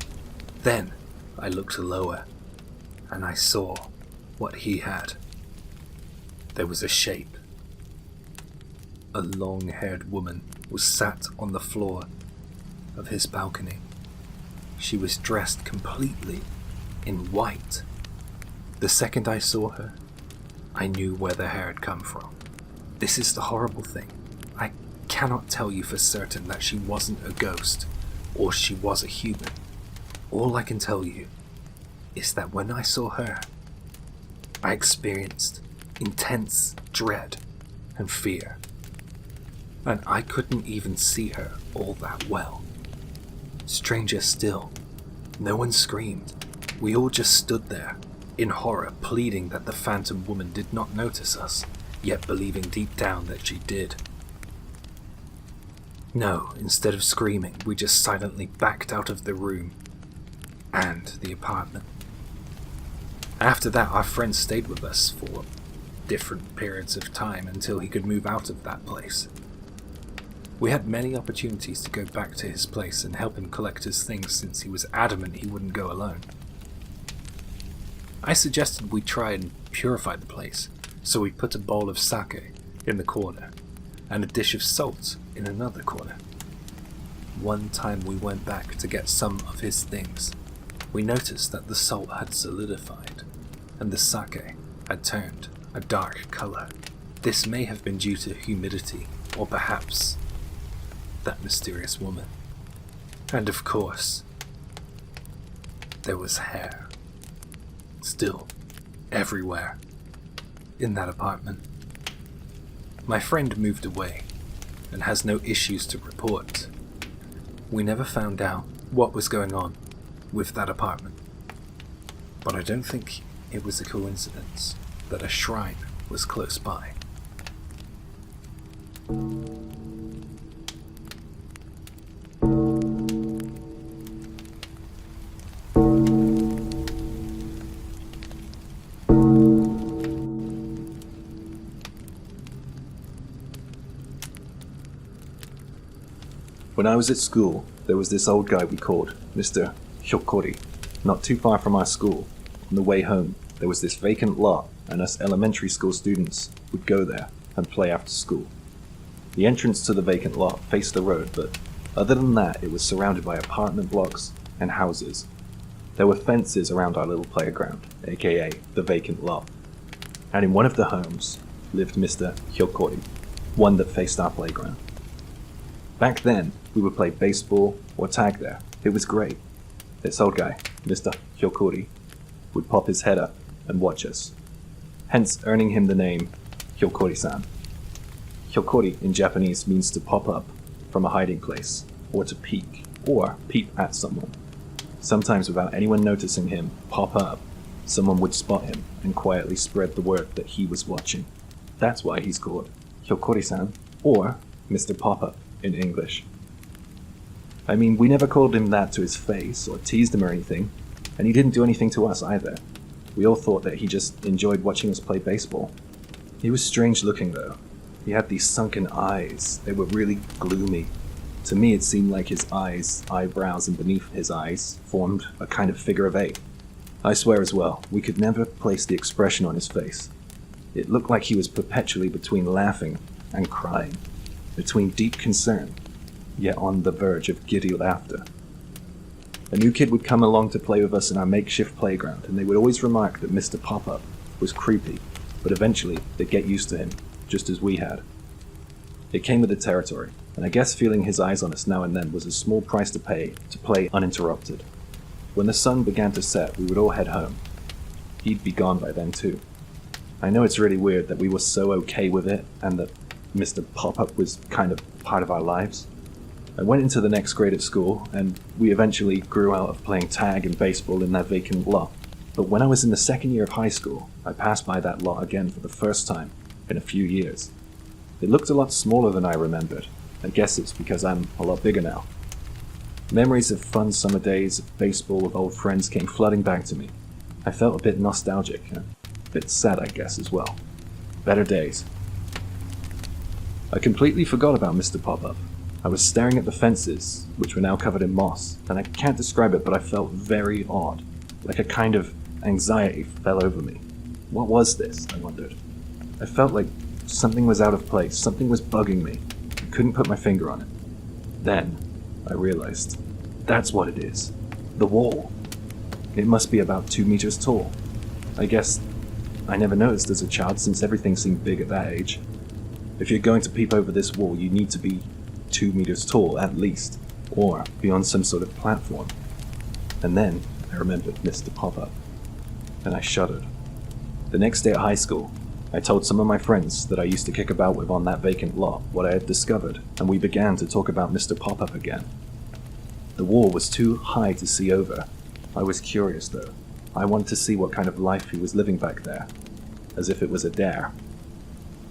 Then I looked lower, and I saw what he had. There was a shape. A long-haired woman was sat on the floor of his balcony. She was dressed completely in white. The second I saw her, I knew where the hair had come from. This is the horrible thing. I cannot tell you for certain that she wasn't a ghost, or she was a human. All I can tell you is that when I saw her, I experienced intense dread and fear, and I couldn't even see her all that well. Stranger still, no one screamed. We all just stood there, in horror pleading that the phantom woman did not notice us, yet believing deep down that she did. No, instead of screaming, we just silently backed out of the room and the apartment. After that, our friend stayed with us for different periods of time until he could move out of that place. We had many opportunities to go back to his place and help him collect his things since he was adamant he wouldn't go alone. I suggested we try and purify the place, so we put a bowl of sake in the corner and a dish of salt in another corner. One time we went back to get some of his things, we noticed that the salt had solidified and the sake had turned a dark color. This may have been due to humidity, or perhaps that mysterious woman. And of course, there was hair. Still, everywhere. In that apartment. My friend moved away, and has no issues to report. We never found out what was going on with that apartment. But I don't think it was a coincidence that a shrine was close by. When I was at school, there was this old guy we called Mr. Hyokori. Not too far from our school, on the way home, there was this vacant lot, and us elementary school students would go there and play after school. The entrance to the vacant lot faced the road, but other than that, it was surrounded by apartment blocks and houses. There were fences around our little playground, aka the vacant lot. And in one of the homes lived Mr. Hyokori, one that faced our playground. Back then, we would play baseball or tag there. It was great. This old guy, Mr. Hyokori, would pop his head up and watch us, hence earning him the name Hyokori-san. Hyokori in Japanese means to pop up from a hiding place, or to peek, or peep at someone. Sometimes without anyone noticing him pop up, someone would spot him and quietly spread the word that he was watching. That's why he's called Hyokori-san, or Mr. Popup in English. I mean, we never called him that to his face or teased him or anything, and he didn't do anything to us either. We all thought that he just enjoyed watching us play baseball. He was strange looking though. He had these sunken eyes. They were really gloomy. To me it seemed like his eyes, eyebrows, and beneath his eyes formed a kind of figure of 8. I swear as well, we could never place the expression on his face. It looked like he was perpetually between laughing and crying, between deep concern, yet on the verge of giddy laughter. A new kid would come along to play with us in our makeshift playground, and they would always remark that Mr. Popup was creepy, but eventually they'd get used to him, just as we had. It came with the territory, and I guess feeling his eyes on us now and then was a small price to pay to play uninterrupted. When the sun began to set, we would all head home. He'd be gone by then too. I know it's really weird that we were so okay with it, and that Mr. Popup was kind of part of our lives. I went into the next grade at school, and we eventually grew out of playing tag and baseball in that vacant lot. But when I was in the second year of high school, I passed by that lot again for the first time in a few years. It looked a lot smaller than I remembered. I guess it's because I'm a lot bigger now. Memories of fun summer days of baseball with old friends came flooding back to me. I felt a bit nostalgic, and a bit sad I guess as well. Better days. I completely forgot about Mr. Popup. I was staring at the fences, which were now covered in moss, and I can't describe it, but I felt very odd. Like a kind of anxiety fell over me. What was this? I wondered. I felt like something was out of place, something was bugging me. I couldn't put my finger on it. Then, I realized, that's what it is. The wall. It must be about 2 meters tall. I guess I never noticed as a child, since everything seemed big at that age. If you're going to peep over this wall, you need to be 2 meters tall at least, or be on some sort of platform. And then I remembered Mr. Popup, and I shuddered. The next day at high school, I told some of my friends that I used to kick about with on that vacant lot what I had discovered, and we began to talk about Mr. Popup again. The wall was too high to see over. I was curious though. I wanted to see what kind of life he was living back there, as if it was a dare.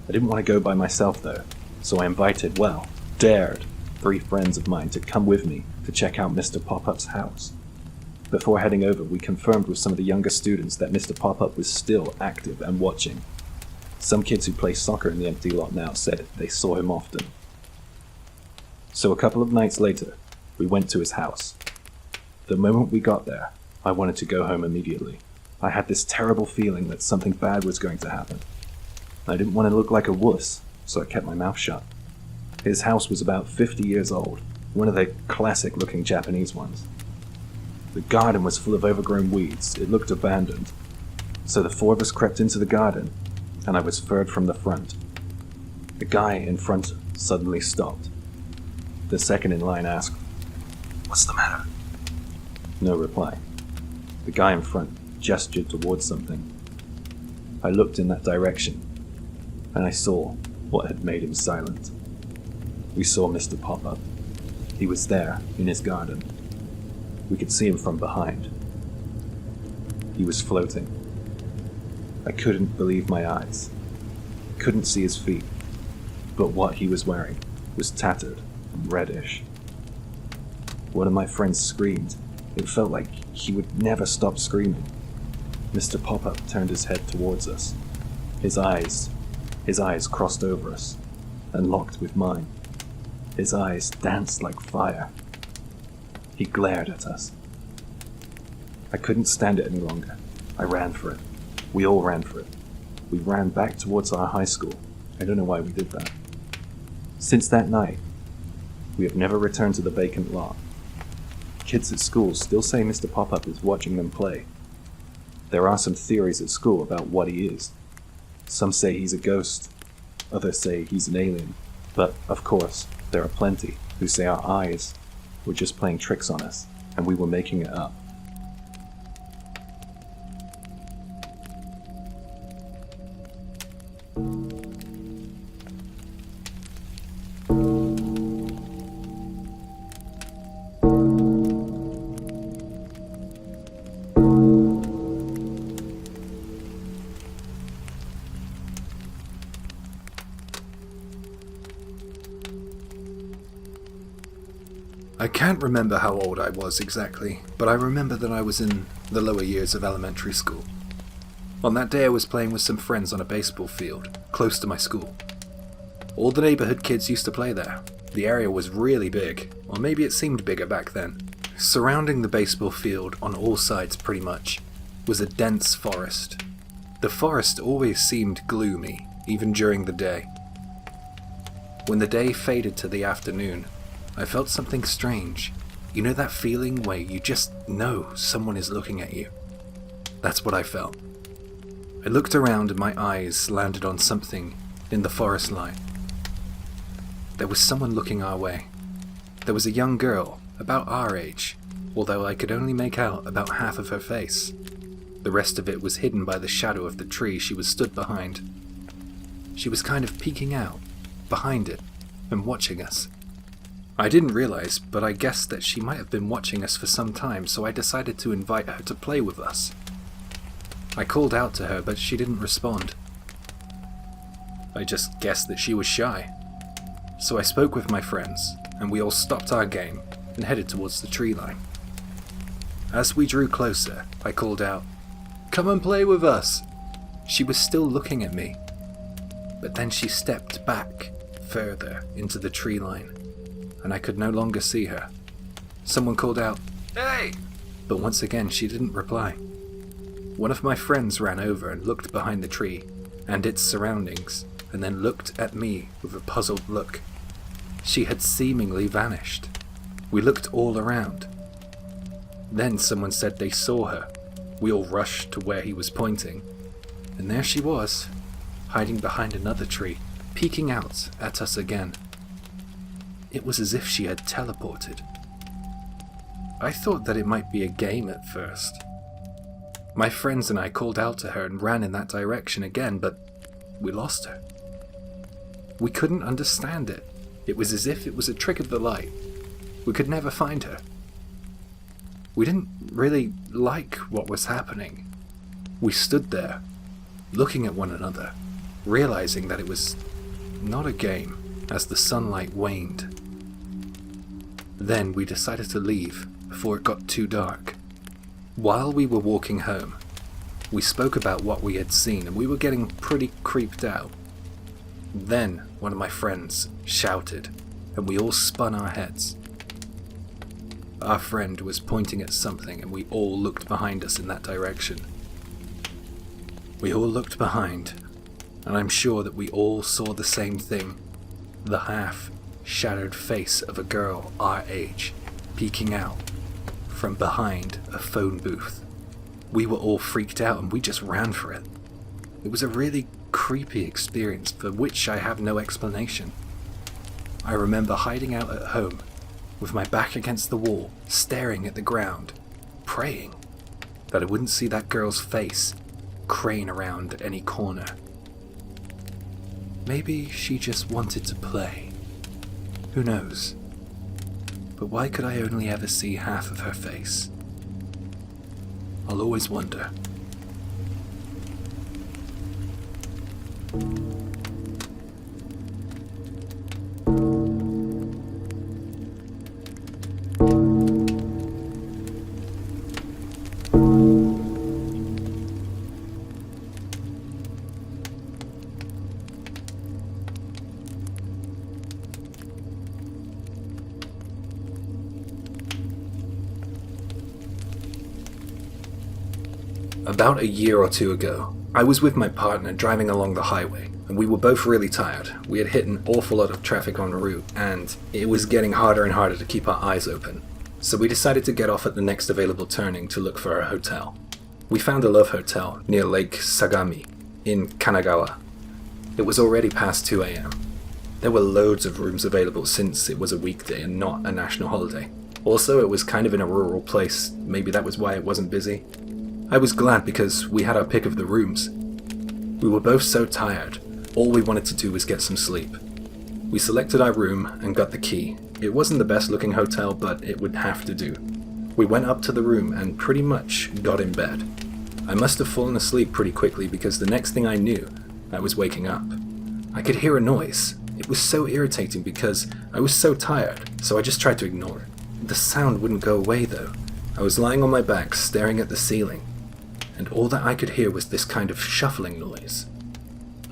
I didn't want to go by myself though, so I dared 3 friends of mine to come with me to check out Mr. Popup's house. Before heading over, we confirmed with some of the younger students that Mr. Popup was still active and watching. Some kids who play soccer in the empty lot now said they saw him often. So a couple of nights later, we went to his house. The moment we got there, I wanted to go home immediately. I had this terrible feeling that something bad was going to happen. I didn't want to look like a wuss, so I kept my mouth shut. His house was about 50 years old, one of the classic-looking Japanese ones. The garden was full of overgrown weeds. It looked abandoned. So the 4 of us crept into the garden, and I was furred from the front. The guy in front suddenly stopped. The second in line asked, "What's the matter?" No reply. The guy in front gestured towards something. I looked in that direction, and I saw what had made him silent. We saw Mr. Popup. He was there, in his garden. We could see him from behind. He was floating. I couldn't believe my eyes. Couldn't see his feet, but what he was wearing was tattered and reddish. One of my friends screamed. It felt like he would never stop screaming. Mr. Popup turned his head towards us. His eyes crossed over us and locked with mine. His eyes danced like fire. He glared at us. I couldn't stand it any longer. I ran for it. We all ran for it. We ran back towards our high school. I don't know why we did that. Since that night, we have never returned to the vacant lot. Kids at school still say Mr. Popup is watching them play. There are some theories at school about what he is. Some say he's a ghost. Others say he's an alien. But, of course, there are plenty who say our eyes were just playing tricks on us, and we were making it up. I can't remember how old I was exactly, but I remember that I was in the lower years of elementary school. On that day I was playing with some friends on a baseball field, close to my school. All the neighborhood kids used to play there. The area was really big, or maybe it seemed bigger back then. Surrounding the baseball field, on all sides pretty much, was a dense forest. The forest always seemed gloomy, even during the day. When the day faded to the afternoon, I felt something strange. You know that feeling where you just know someone is looking at you? That's what I felt. I looked around and my eyes landed on something in the forest line. There was someone looking our way. There was a young girl, about our age, although I could only make out about half of her face. The rest of it was hidden by the shadow of the tree she was stood behind. She was kind of peeking out, behind it, and watching us. I didn't realize, but I guessed that she might have been watching us for some time, so I decided to invite her to play with us. I called out to her, but she didn't respond. I just guessed that she was shy. So I spoke with my friends, and we all stopped our game and headed towards the tree line. As we drew closer, I called out, "Come and play with us!" She was still looking at me, but then she stepped back further into the tree line, and I could no longer see her. Someone called out, "Hey!" But once again she didn't reply. One of my friends ran over and looked behind the tree and its surroundings, and then looked at me with a puzzled look. She had seemingly vanished. We looked all around. Then someone said they saw her. We all rushed to where he was pointing, and there she was, hiding behind another tree, peeking out at us again. It was as if she had teleported. I thought that it might be a game at first. My friends and I called out to her and ran in that direction again, but we lost her. We couldn't understand it. It was as if it was a trick of the light. We could never find her. We didn't really like what was happening. We stood there, looking at one another, realizing that it was not a game as the sunlight waned. Then we decided to leave before it got too dark. While we were walking home, we spoke about what we had seen and we were getting pretty creeped out. Then one of my friends shouted and we all spun our heads. Our friend was pointing at something and we all looked behind us in that direction. We all looked behind, and I'm sure that we all saw the same thing. The half-shattered face of a girl our age peeking out from behind a phone booth. We were all freaked out and we just ran for it. It was a really creepy experience for which I have no explanation. I remember hiding out at home with my back against the wall, staring at the ground, praying that I wouldn't see that girl's face crane around any corner. Maybe she just wanted to play. Who knows? But why could I only ever see half of her face? I'll always wonder. About a year or two ago, I was with my partner driving along the highway, and we were both really tired. We had hit an awful lot of traffic en route, and it was getting harder and harder to keep our eyes open. So we decided to get off at the next available turning to look for a hotel. We found a love hotel near Lake Sagami in Kanagawa. It was already past 2 a.m. There were loads of rooms available since it was a weekday and not a national holiday. Also, it was kind of in a rural place. Maybe that was why it wasn't busy. I was glad because we had our pick of the rooms. We were both so tired, all we wanted to do was get some sleep. We selected our room and got the key. It wasn't the best looking hotel, but it would have to do. We went up to the room and pretty much got in bed. I must have fallen asleep pretty quickly because the next thing I knew, I was waking up. I could hear a noise. It was so irritating because I was so tired, so I just tried to ignore it. The sound wouldn't go away though. I was lying on my back staring at the ceiling, and all that I could hear was this kind of shuffling noise.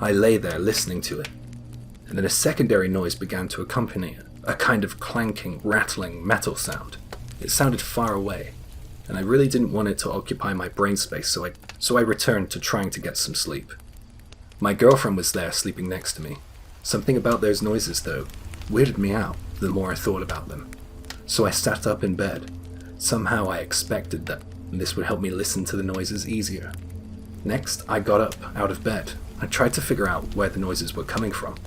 I lay there listening to it, and then a secondary noise began to accompany it, a kind of clanking, rattling metal sound. It sounded far away, and I really didn't want it to occupy my brain space, so I returned to trying to get some sleep. My girlfriend was there sleeping next to me. Something about those noises, though, weirded me out the more I thought about them. So I sat up in bed. Somehow I expected that this would help me listen to the noises easier. Next, I got up out of bed. I tried to figure out where the noises were coming from.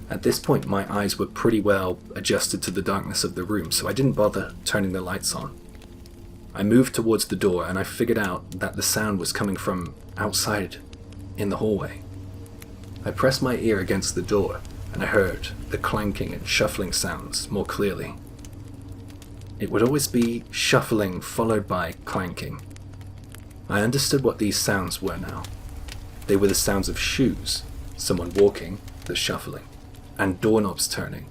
At this point, my eyes were pretty well adjusted to the darkness of the room, so I didn't bother turning the lights on. I moved towards the door and I figured out that the sound was coming from outside in the hallway. I pressed my ear against the door and I heard the clanking and shuffling sounds more clearly. It would always be shuffling followed by clanking. I understood what these sounds were now. They were the sounds of shoes, someone walking, the shuffling, and doorknobs turning,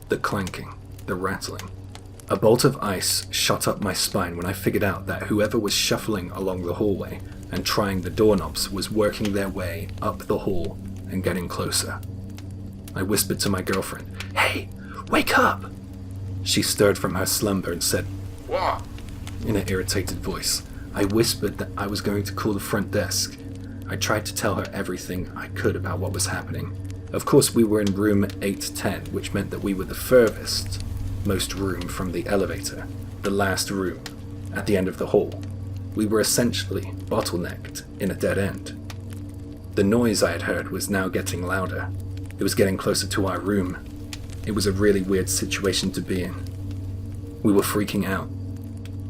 the clanking, the rattling. A bolt of ice shot up my spine when I figured out that whoever was shuffling along the hallway and trying the doorknobs was working their way up the hall and getting closer. I whispered to my girlfriend, "Hey, wake up!" She stirred from her slumber and said, "What?" in an irritated voice. I whispered that I was going to call the front desk. I tried to tell her everything I could about what was happening. Of course, we were in room 810, which meant that we were the furthest most room from the elevator, the last room, at the end of the hall. We were essentially bottlenecked in a dead end. The noise I had heard was now getting louder. It was getting closer to our room. It was a really weird situation to be in. We were freaking out.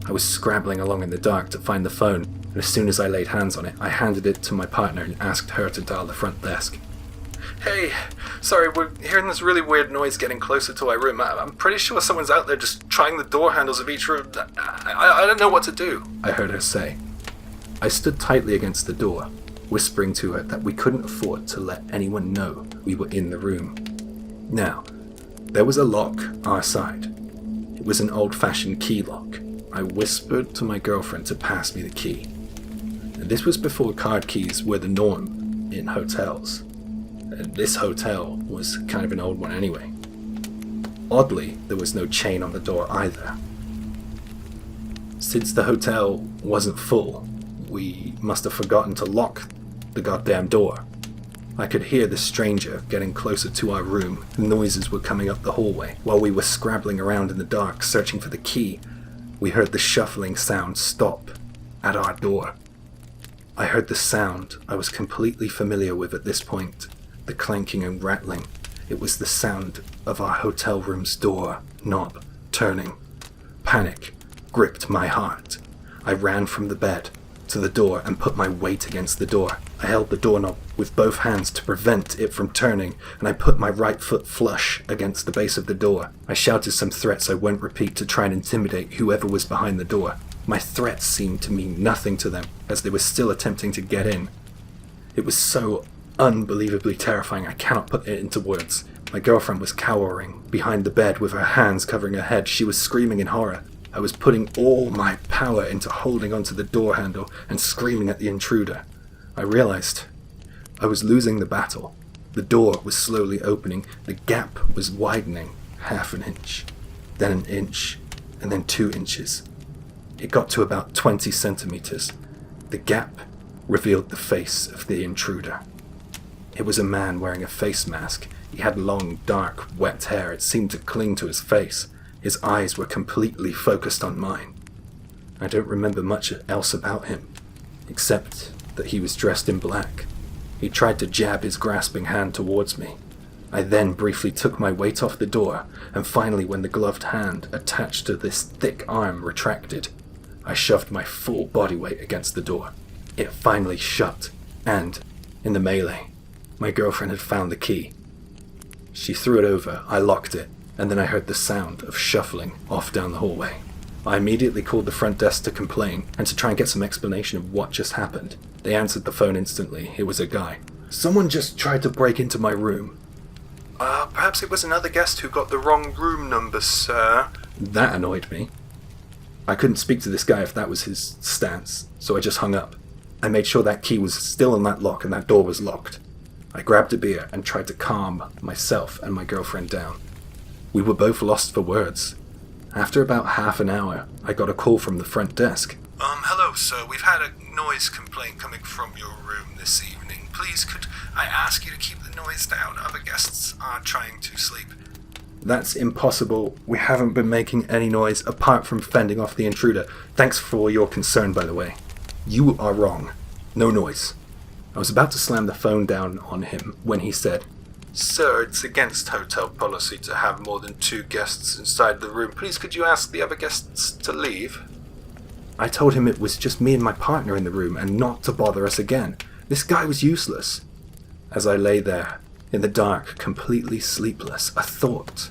I was scrabbling along in the dark to find the phone, and as soon as I laid hands on it, I handed it to my partner and asked her to dial the front desk. Hey, sorry, we're hearing this really weird noise getting closer to our room. I'm pretty sure someone's out there just trying the door handles of each room. I don't know what to do, I heard her say. I stood tightly against the door, whispering to her that we couldn't afford to let anyone know we were in the room. Now, there was a lock our side. It was an old-fashioned key lock. I whispered to my girlfriend to pass me the key. And this was before card keys were the norm in hotels. And this hotel was kind of an old one anyway. Oddly, there was no chain on the door either. Since the hotel wasn't full, we must have forgotten to lock the goddamn door. I could hear the stranger getting closer to our room. Noises were coming up the hallway. While we were scrabbling around in the dark searching for the key, we heard the shuffling sound stop at our door. I heard the sound I was completely familiar with at this point, the clanking and rattling. It was the sound of our hotel room's door knob turning. Panic gripped my heart. I ran from the bed to the door and put my weight against the door. I held the doorknob with both hands to prevent it from turning, and I put my right foot flush against the base of the door. I shouted some threats I won't repeat to try and intimidate whoever was behind the door. My threats seemed to mean nothing to them, as they were still attempting to get in. It was so unbelievably terrifying I cannot put it into words. My girlfriend was cowering behind the bed with her hands covering her head. She was screaming in horror. I was putting all my power into holding onto the door handle and screaming at the intruder. I realized I was losing the battle. The door was slowly opening. The gap was widening 1/2 inch, then 1 inch, and then 2 inches. It got to about 20 centimeters. The gap revealed the face of the intruder. It was a man wearing a face mask. He had long, dark, wet hair. It seemed to cling to his face. His eyes were completely focused on mine. I don't remember much else about him, except that he was dressed in black. He tried to jab his grasping hand towards me. I then briefly took my weight off the door, and finally when the gloved hand attached to this thick arm retracted, I shoved my full body weight against the door. It finally shut, and, in the melee, my girlfriend had found the key. She threw it over, I locked it, and then I heard the sound of shuffling off down the hallway. I immediately called the front desk to complain and to try and get some explanation of what just happened. They answered the phone instantly. It was a guy. Someone just tried to break into my room. Perhaps it was another guest who got the wrong room number, sir. That annoyed me. I couldn't speak to this guy if that was his stance, so I just hung up. I made sure that key was still in that lock and that door was locked. I grabbed a beer and tried to calm myself and my girlfriend down. We were both lost for words. After about half an hour, I got a call from the front desk. Hello, sir. We've had a noise complaint coming from your room this evening. Please, could I ask you to keep the noise down? Other guests are trying to sleep. That's impossible. We haven't been making any noise apart from fending off the intruder. Thanks for your concern, by the way. You are wrong. No noise. I was about to slam the phone down on him when he said, Sir, it's against hotel policy to have more than 2 guests inside the room. Please could you ask the other guests to leave? I told him it was just me and my partner in the room and not to bother us again. This guy was useless. As I lay there, in the dark, completely sleepless, a thought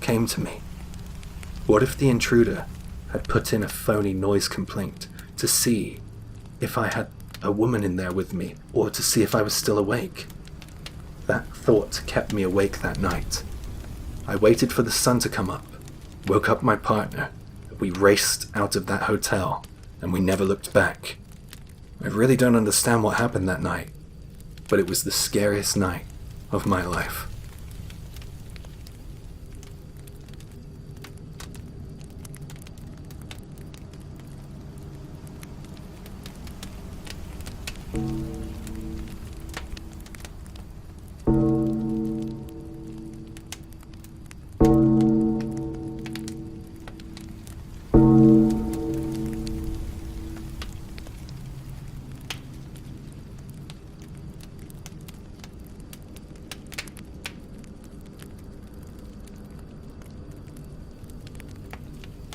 came to me. What if the intruder had put in a phony noise complaint to see if I had a woman in there with me, or to see if I was still awake? That thought kept me awake that night. I waited for the sun to come up, woke up my partner, we raced out of that hotel, and we never looked back. I really don't understand what happened that night, but it was the scariest night of my life.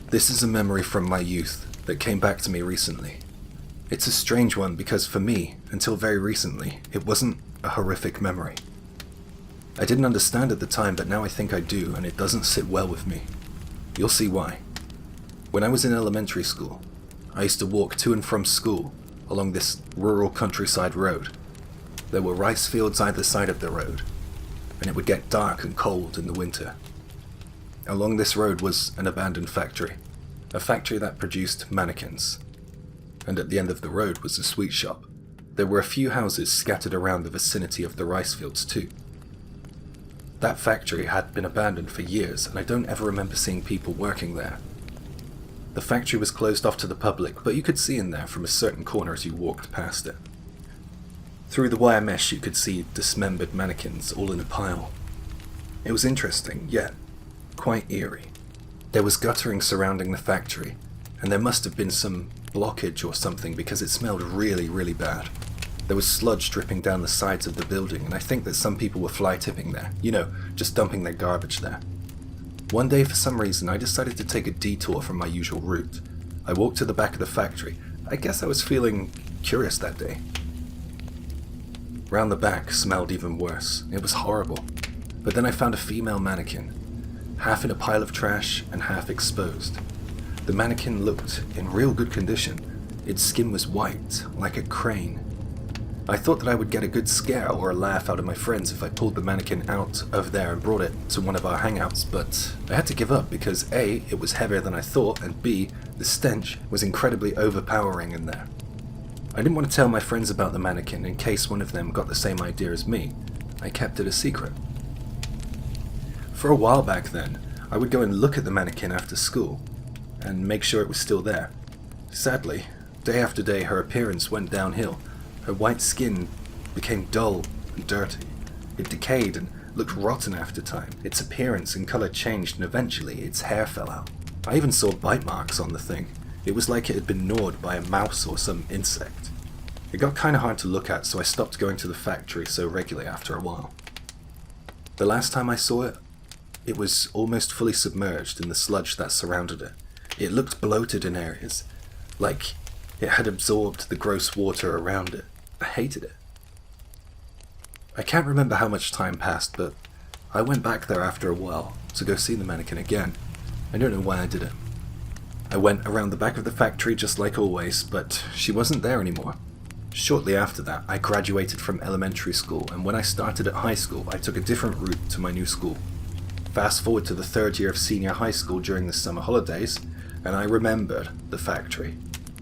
This is a memory from my youth that came back to me recently. It's a strange one because for me, until very recently, it wasn't a horrific memory. I didn't understand at the time, but now I think I do, and it doesn't sit well with me. You'll see why. When I was in elementary school, I used to walk to and from school along this rural countryside road. There were rice fields either side of the road, and it would get dark and cold in the winter. Along this road was an abandoned factory, a factory that produced mannequins. And at the end of the road was a sweet shop. There were a few houses scattered around the vicinity of the rice fields too. That factory had been abandoned for years, and I don't ever remember seeing people working there. The factory was closed off to the public, but you could see in there from a certain corner as you walked past it. Through the wire mesh you could see dismembered mannequins all in a pile. It was interesting, yet quite eerie. There was guttering surrounding the factory, and there must have been some blockage or something because it smelled really, really bad. There was sludge dripping down the sides of the building, and I think that some people were fly tipping there. You know, just dumping their garbage there. One day, for some reason, I decided to take a detour from my usual route. I walked to the back of the factory. I guess I was feeling curious that day. Round the back smelled even worse. It was horrible. But then I found a female mannequin, half in a pile of trash and half exposed. The mannequin looked in real good condition. Its skin was white, like a crane. I thought that I would get a good scare or a laugh out of my friends if I pulled the mannequin out of there and brought it to one of our hangouts, but I had to give up because A, it was heavier than I thought, and B, the stench was incredibly overpowering in there. I didn't want to tell my friends about the mannequin in case one of them got the same idea as me. I kept it a secret. For a while back then, I would go and look at the mannequin after school and make sure it was still there. Sadly, day after day her appearance went downhill. Her white skin became dull and dirty. It decayed and looked rotten after time. Its appearance and colour changed, and eventually its hair fell out. I even saw bite marks on the thing. It was like it had been gnawed by a mouse or some insect. It got kinda hard to look at, so I stopped going to the factory so regularly after a while. The last time I saw it, it was almost fully submerged in the sludge that surrounded it. It looked bloated in areas, like it had absorbed the gross water around it. I hated it. I can't remember how much time passed, but I went back there after a while to go see the mannequin again. I don't know why I did it. I went around the back of the factory just like always, but she wasn't there anymore. Shortly after that, I graduated from elementary school, and when I started at high school, I took a different route to my new school. Fast forward to the third year of senior high school during the summer holidays, and I remembered the factory.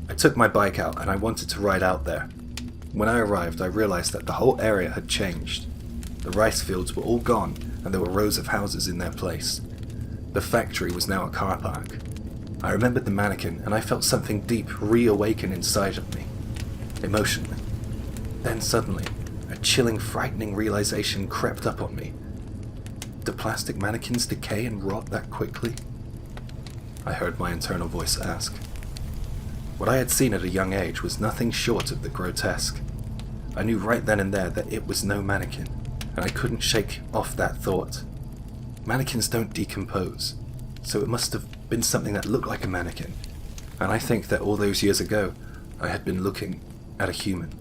I took my bike out and I wanted to ride out there. When I arrived, I realized that the whole area had changed. The rice fields were all gone, and there were rows of houses in their place. The factory was now a car park. I remembered the mannequin, and I felt something deep reawaken inside of me, emotionally. Then suddenly, a chilling, frightening realization crept up on me. Do plastic mannequins decay and rot that quickly? I heard my internal voice ask. What I had seen at a young age was nothing short of the grotesque. I knew right then and there that it was no mannequin, and I couldn't shake off that thought. Mannequins don't decompose, so it must have been something that looked like a mannequin, and I think that all those years ago, I had been looking at a human.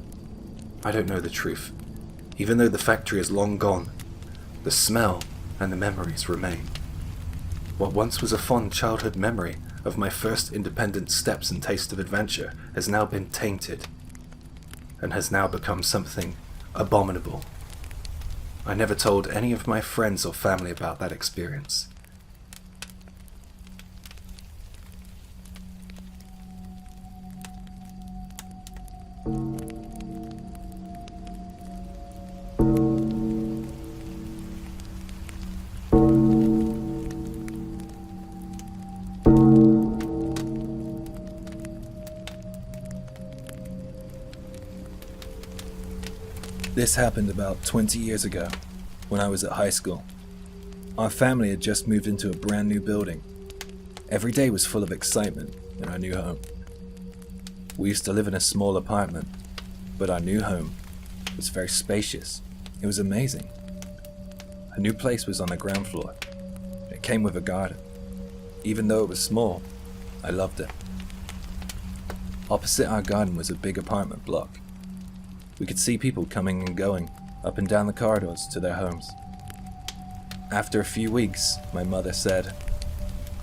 I don't know the truth. Even though the factory is long gone, the smell and the memories remain. What once was a fond childhood memory of my first independent steps and taste of adventure has now been tainted, and has now become something abominable. I never told any of my friends or family about that experience. This happened about 20 years ago, when I was at high school. Our family had just moved into a brand new building. Every day was full of excitement in our new home. We used to live in a small apartment, but our new home was very spacious. It was amazing. Our new place was on the ground floor. It came with a garden. Even though it was small, I loved it. Opposite our garden was a big apartment block. We could see people coming and going, up and down the corridors to their homes. After a few weeks, my mother said,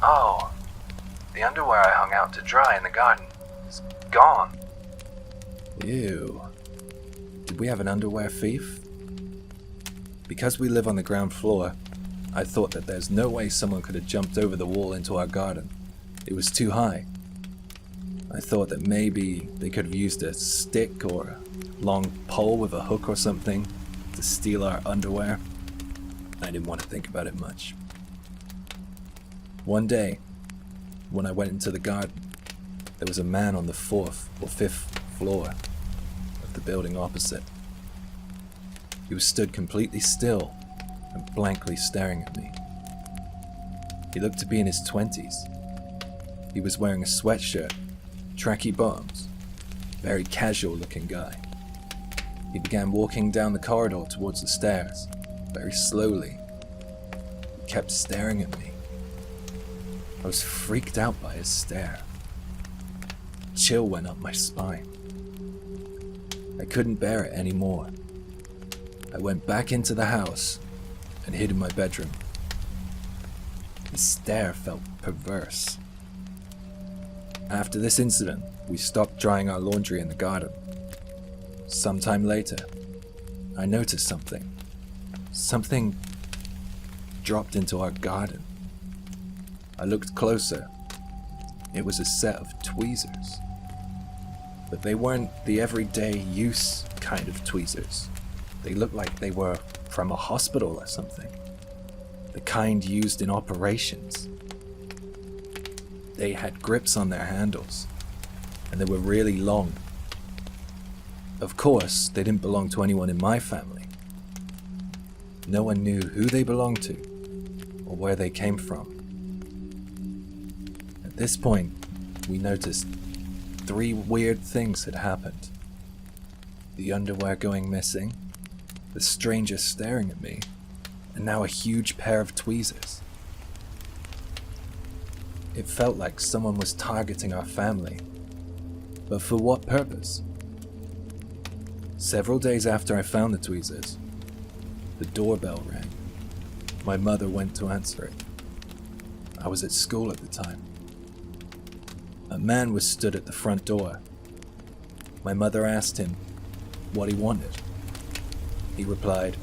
"Oh, the underwear I hung out to dry in the garden is gone." "Ew. Did we have an underwear thief?" Because we live on the ground floor, I thought that there's no way someone could have jumped over the wall into our garden. It was too high. I thought that maybe they could have used a stick or a long pole with a hook or something to steal our underwear. I didn't want to think about it much. One day, when I went into the garden, there was a man on the 4th or 5th floor of the building opposite. He was stood completely still and blankly staring at me. He looked to be in his 20s. He was wearing a sweatshirt, tracky bottoms, very casual looking guy. He began walking down the corridor towards the stairs, very slowly. He kept staring at me. I was freaked out by his stare. A chill went up my spine. I couldn't bear it anymore. I went back into the house and hid in my bedroom. His stare felt perverse. After this incident, we stopped drying our laundry in the garden. Sometime later, I noticed something. Something dropped into our garden. I looked closer. It was a set of tweezers. But they weren't the everyday use kind of tweezers. They looked like they were from a hospital or something. The kind used in operations. They had grips on their handles, and they were really long. Of course, they didn't belong to anyone in my family. No one knew who they belonged to, or where they came from. At this point, we noticed 3 weird things had happened. The underwear going missing, the stranger staring at me, and now a huge pair of tweezers. It felt like someone was targeting our family, but for what purpose? Several days after I found the tweezers, the doorbell rang. My mother went to answer it. I was at school at the time. A man was stood at the front door. My mother asked him what he wanted. He replied,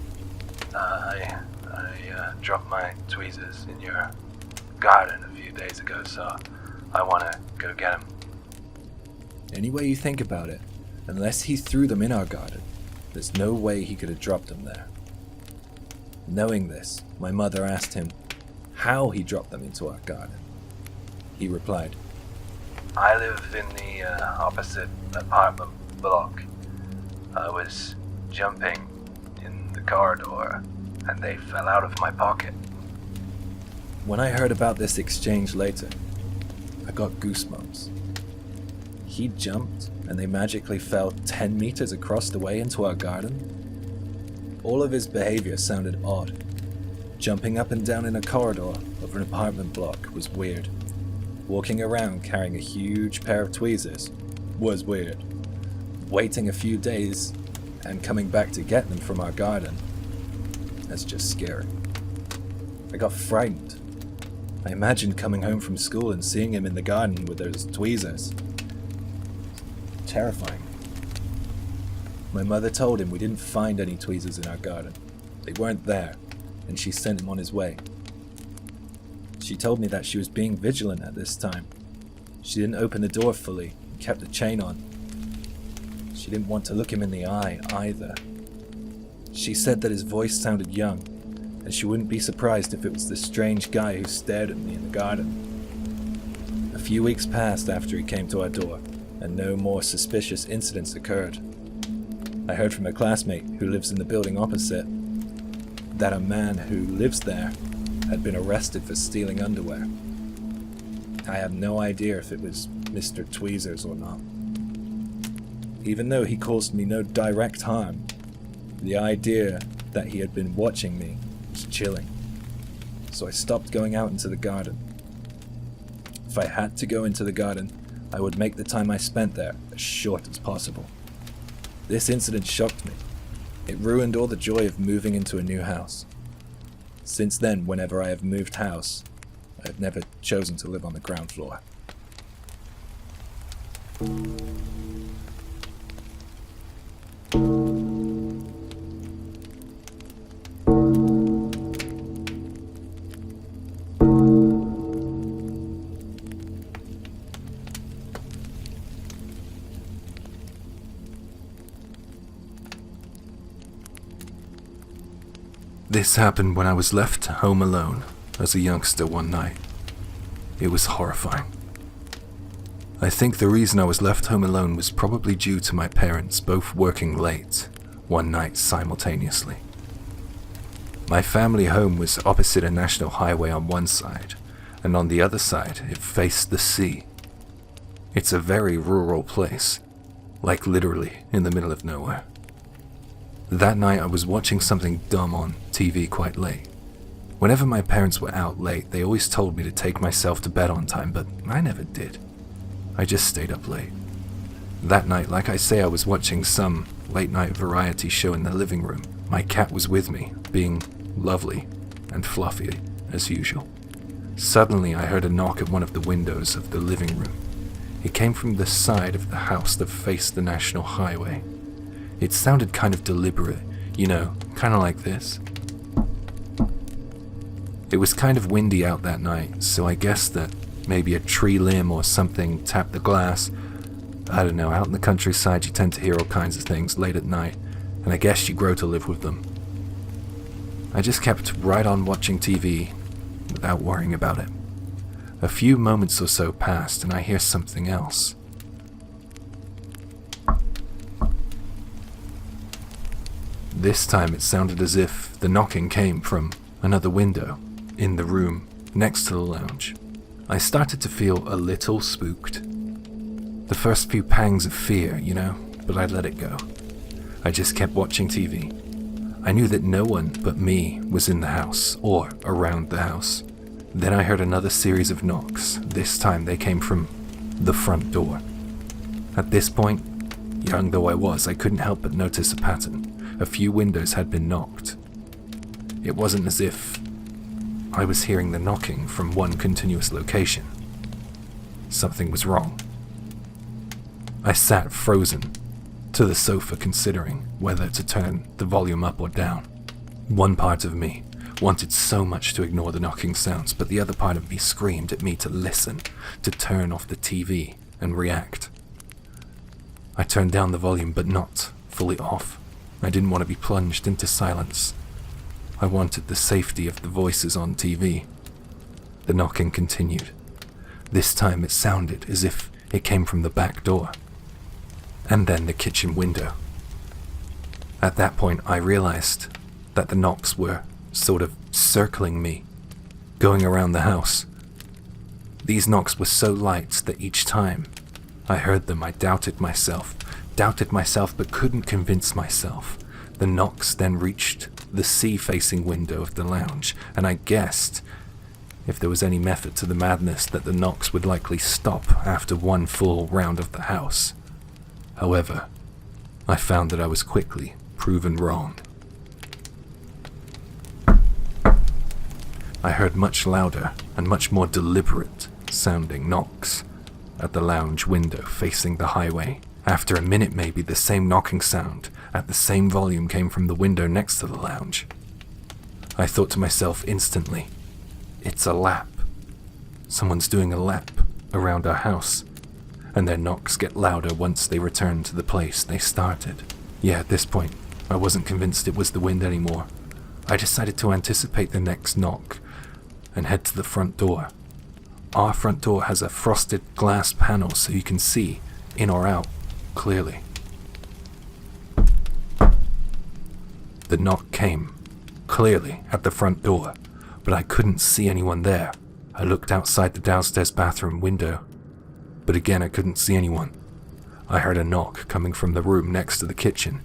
I dropped my tweezers in your garden a few days ago, so I want to go get them." Any way you think about it, unless he threw them in our garden, there's no way he could have dropped them there. Knowing this, my mother asked him how he dropped them into our garden. He replied, "I live in the opposite apartment block. I was jumping in the corridor and they fell out of my pocket." When I heard about this exchange later, I got goosebumps. He jumped and they magically fell 10 meters across the way into our garden? All of his behavior sounded odd. Jumping up and down in a corridor of an apartment block was weird. Walking around carrying a huge pair of tweezers was weird. Waiting a few days and coming back to get them from our garden, that's just scary. I got frightened. I imagined coming home from school and seeing him in the garden with those tweezers. Terrifying. My mother told him we didn't find any tweezers in our garden. They weren't there, and she sent him on his way. She told me that she was being vigilant at this time. She didn't open the door fully and kept the chain on. She didn't want to look him in the eye either. She said that his voice sounded young, and she wouldn't be surprised if it was the strange guy who stared at me in the garden. A few weeks passed after he came to our door, and no more suspicious incidents occurred. I heard from a classmate who lives in the building opposite that a man who lives there had been arrested for stealing underwear. I have no idea if it was Mr. Tweezers or not. Even though he caused me no direct harm, the idea that he had been watching me was chilling. So I stopped going out into the garden. If I had to go into the garden, I would make the time I spent there as short as possible. This incident shocked me. It ruined all the joy of moving into a new house. Since then, whenever I have moved house, I have never chosen to live on the ground floor. This happened when I was left home alone as a youngster one night. It was horrifying. I think the reason I was left home alone was probably due to my parents both working late one night simultaneously. My family home was opposite a national highway on one side, and on the other side it faced the sea. It's a very rural place, like literally in the middle of nowhere. That night I was watching something dumb on TV quite late. Whenever my parents were out late, they always told me to take myself to bed on time, but I never did. I just stayed up late. That night, like I say, I was watching some late-night variety show in the living room. My cat was with me, being lovely and fluffy as usual. Suddenly, I heard a knock at one of the windows of the living room. It came from the side of the house that faced the national highway. It sounded kind of deliberate, kind of like this. It was kind of windy out that night, so I guessed that maybe a tree limb or something tapped the glass. I don't know, out in the countryside you tend to hear all kinds of things late at night, and I guess you grow to live with them. I just kept right on watching TV without worrying about it. A few moments or so passed and I hear something else. This time it sounded as if the knocking came from another window in the room next to the lounge. I started to feel a little spooked. The first few pangs of fear, but I let it go. I just kept watching TV. I knew that no one but me was in the house or around the house. Then I heard another series of knocks. This time they came from the front door. At this point, young though I was, I couldn't help but notice a pattern. A few windows had been knocked. It wasn't as if I was hearing the knocking from one continuous location. Something was wrong. I sat frozen to the sofa considering whether to turn the volume up or down. One part of me wanted so much to ignore the knocking sounds, but the other part of me screamed at me to listen, to turn off the TV and react. I turned down the volume, but not fully off. I didn't want to be plunged into silence. I wanted the safety of the voices on TV. The knocking continued. This time it sounded as if it came from the back door, and then the kitchen window. At that point, I realized that the knocks were sort of circling me, going around the house. These knocks were so light that each time I heard them, I doubted myself but couldn't convince myself. The knocks then reached the sea-facing window of the lounge, and I guessed, if there was any method to the madness, that the knocks would likely stop after one full round of the house. However, I found that I was quickly proven wrong. I heard much louder and much more deliberate sounding knocks at the lounge window facing the highway. After a minute maybe, the same knocking sound at the same volume came from the window next to the lounge. I thought to myself instantly, it's a lap. Someone's doing a lap around our house, and their knocks get louder once they return to the place they started. Yeah, at this point, I wasn't convinced it was the wind anymore. I decided to anticipate the next knock and head to the front door. Our front door has a frosted glass panel so you can see in or out clearly. The knock came clearly at the front door, but I couldn't see anyone there. I looked outside the downstairs bathroom window, but again I couldn't see anyone. I heard a knock coming from the room next to the kitchen,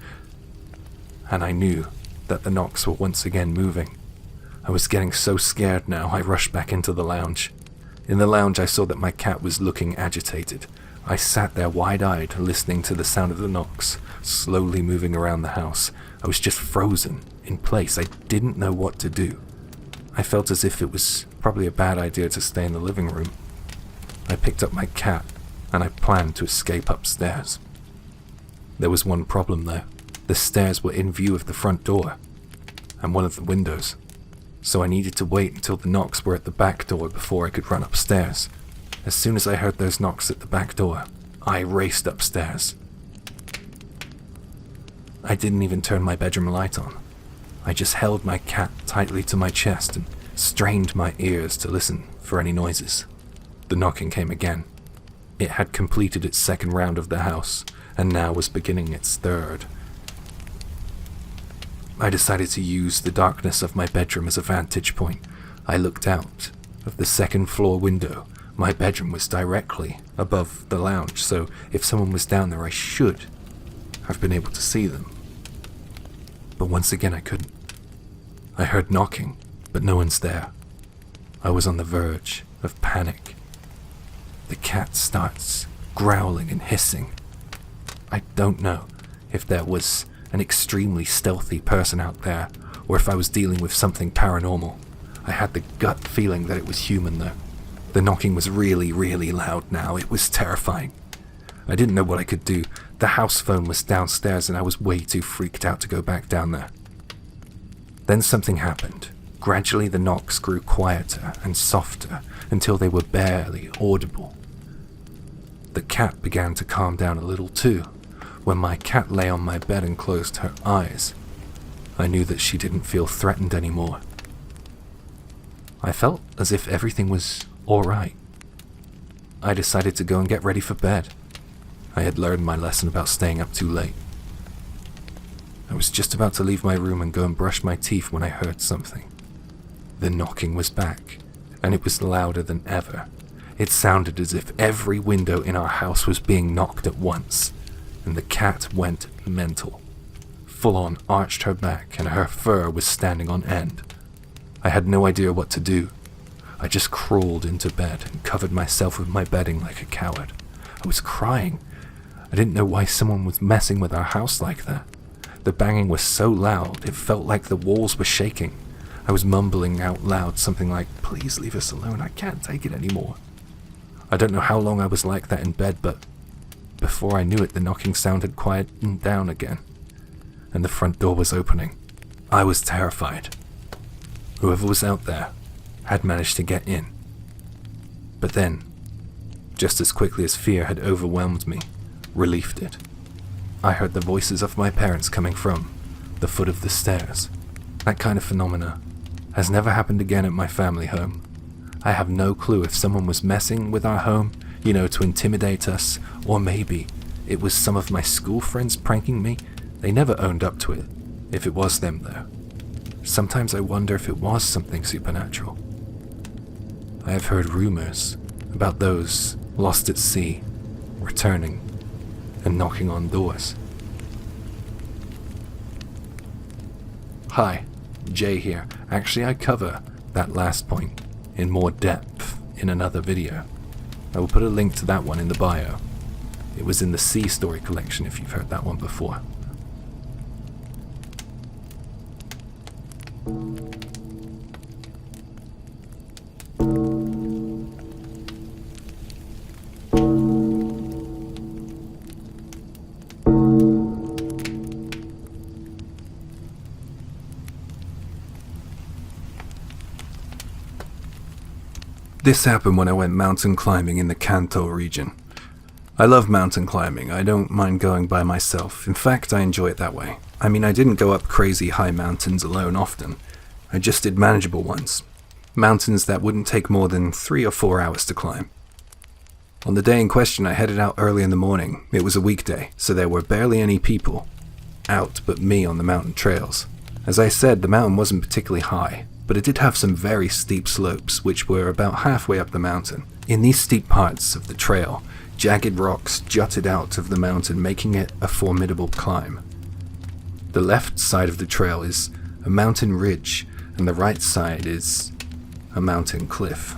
and I knew that the knocks were once again moving. I was getting so scared now, I rushed back into the lounge. In the lounge I saw that my cat was looking agitated. I sat there wide-eyed, listening to the sound of the knocks, slowly moving around the house. I was just frozen in place. I didn't know what to do. I felt as if it was probably a bad idea to stay in the living room. I picked up my cat and I planned to escape upstairs. There was one problem though. The stairs were in view of the front door and one of the windows, so I needed to wait until the knocks were at the back door before I could run upstairs. As soon as I heard those knocks at the back door, I raced upstairs. I didn't even turn my bedroom light on. I just held my cat tightly to my chest and strained my ears to listen for any noises. The knocking came again. It had completed its second round of the house, and now was beginning its third. I decided to use the darkness of my bedroom as a vantage point. I looked out of the second floor window. My bedroom was directly above the lounge, so if someone was down there, I should have been able to see them. But once again, I couldn't. I heard knocking, but no one's there. I was on the verge of panic. The cat starts growling and hissing. I don't know if there was an extremely stealthy person out there, or if I was dealing with something paranormal. I had the gut feeling that it was human though. The knocking was really, really loud now. It was terrifying. I didn't know what I could do. The house phone was downstairs and I was way too freaked out to go back down there. Then something happened. Gradually the knocks grew quieter and softer until they were barely audible. The cat began to calm down a little too. When my cat lay on my bed and closed her eyes, I knew that she didn't feel threatened anymore. I felt as if everything was alright. I decided to go and get ready for bed. I had learned my lesson about staying up too late. I was just about to leave my room and go and brush my teeth when I heard something. The knocking was back, and it was louder than ever. It sounded as if every window in our house was being knocked at once, and the cat went mental. Full on arched her back and her fur was standing on end. I had no idea what to do. I just crawled into bed and covered myself with my bedding like a coward. I was crying. I didn't know why someone was messing with our house like that. The banging was so loud, it felt like the walls were shaking. I was mumbling out loud something like, "Please leave us alone, I can't take it anymore." I don't know how long I was like that in bed, but before I knew it, the knocking sound had quieted down again, and the front door was opening. I was terrified. Whoever was out there had managed to get in. But then, just as quickly as fear had overwhelmed me, relief did. I heard the voices of my parents coming from the foot of the stairs. That kind of phenomena has never happened again at my family home. I have no clue if someone was messing with our home, to intimidate us, or maybe it was some of my school friends pranking me. They never owned up to it, if it was them though. Sometimes I wonder if it was something supernatural. I have heard rumors about those lost at sea, returning, and knocking on doors. Hi, Jay here. Actually, I cover that last point in more depth in another video. I will put a link to that one in the bio. It was in the Sea Story collection if you've heard that one before. This happened when I went mountain climbing in the Kanto region. I love mountain climbing. I don't mind going by myself. In fact, I enjoy it that way. I mean, I didn't go up crazy high mountains alone often. I just did manageable ones. Mountains that wouldn't take more than 3 or 4 hours to climb. On the day in question, I headed out early in the morning. It was a weekday, so there were barely any people out but me on the mountain trails. As I said, the mountain wasn't particularly high, but it did have some very steep slopes, which were about halfway up the mountain. In these steep parts of the trail, jagged rocks jutted out of the mountain, making it a formidable climb. The left side of the trail is a mountain ridge, and the right side is a mountain cliff.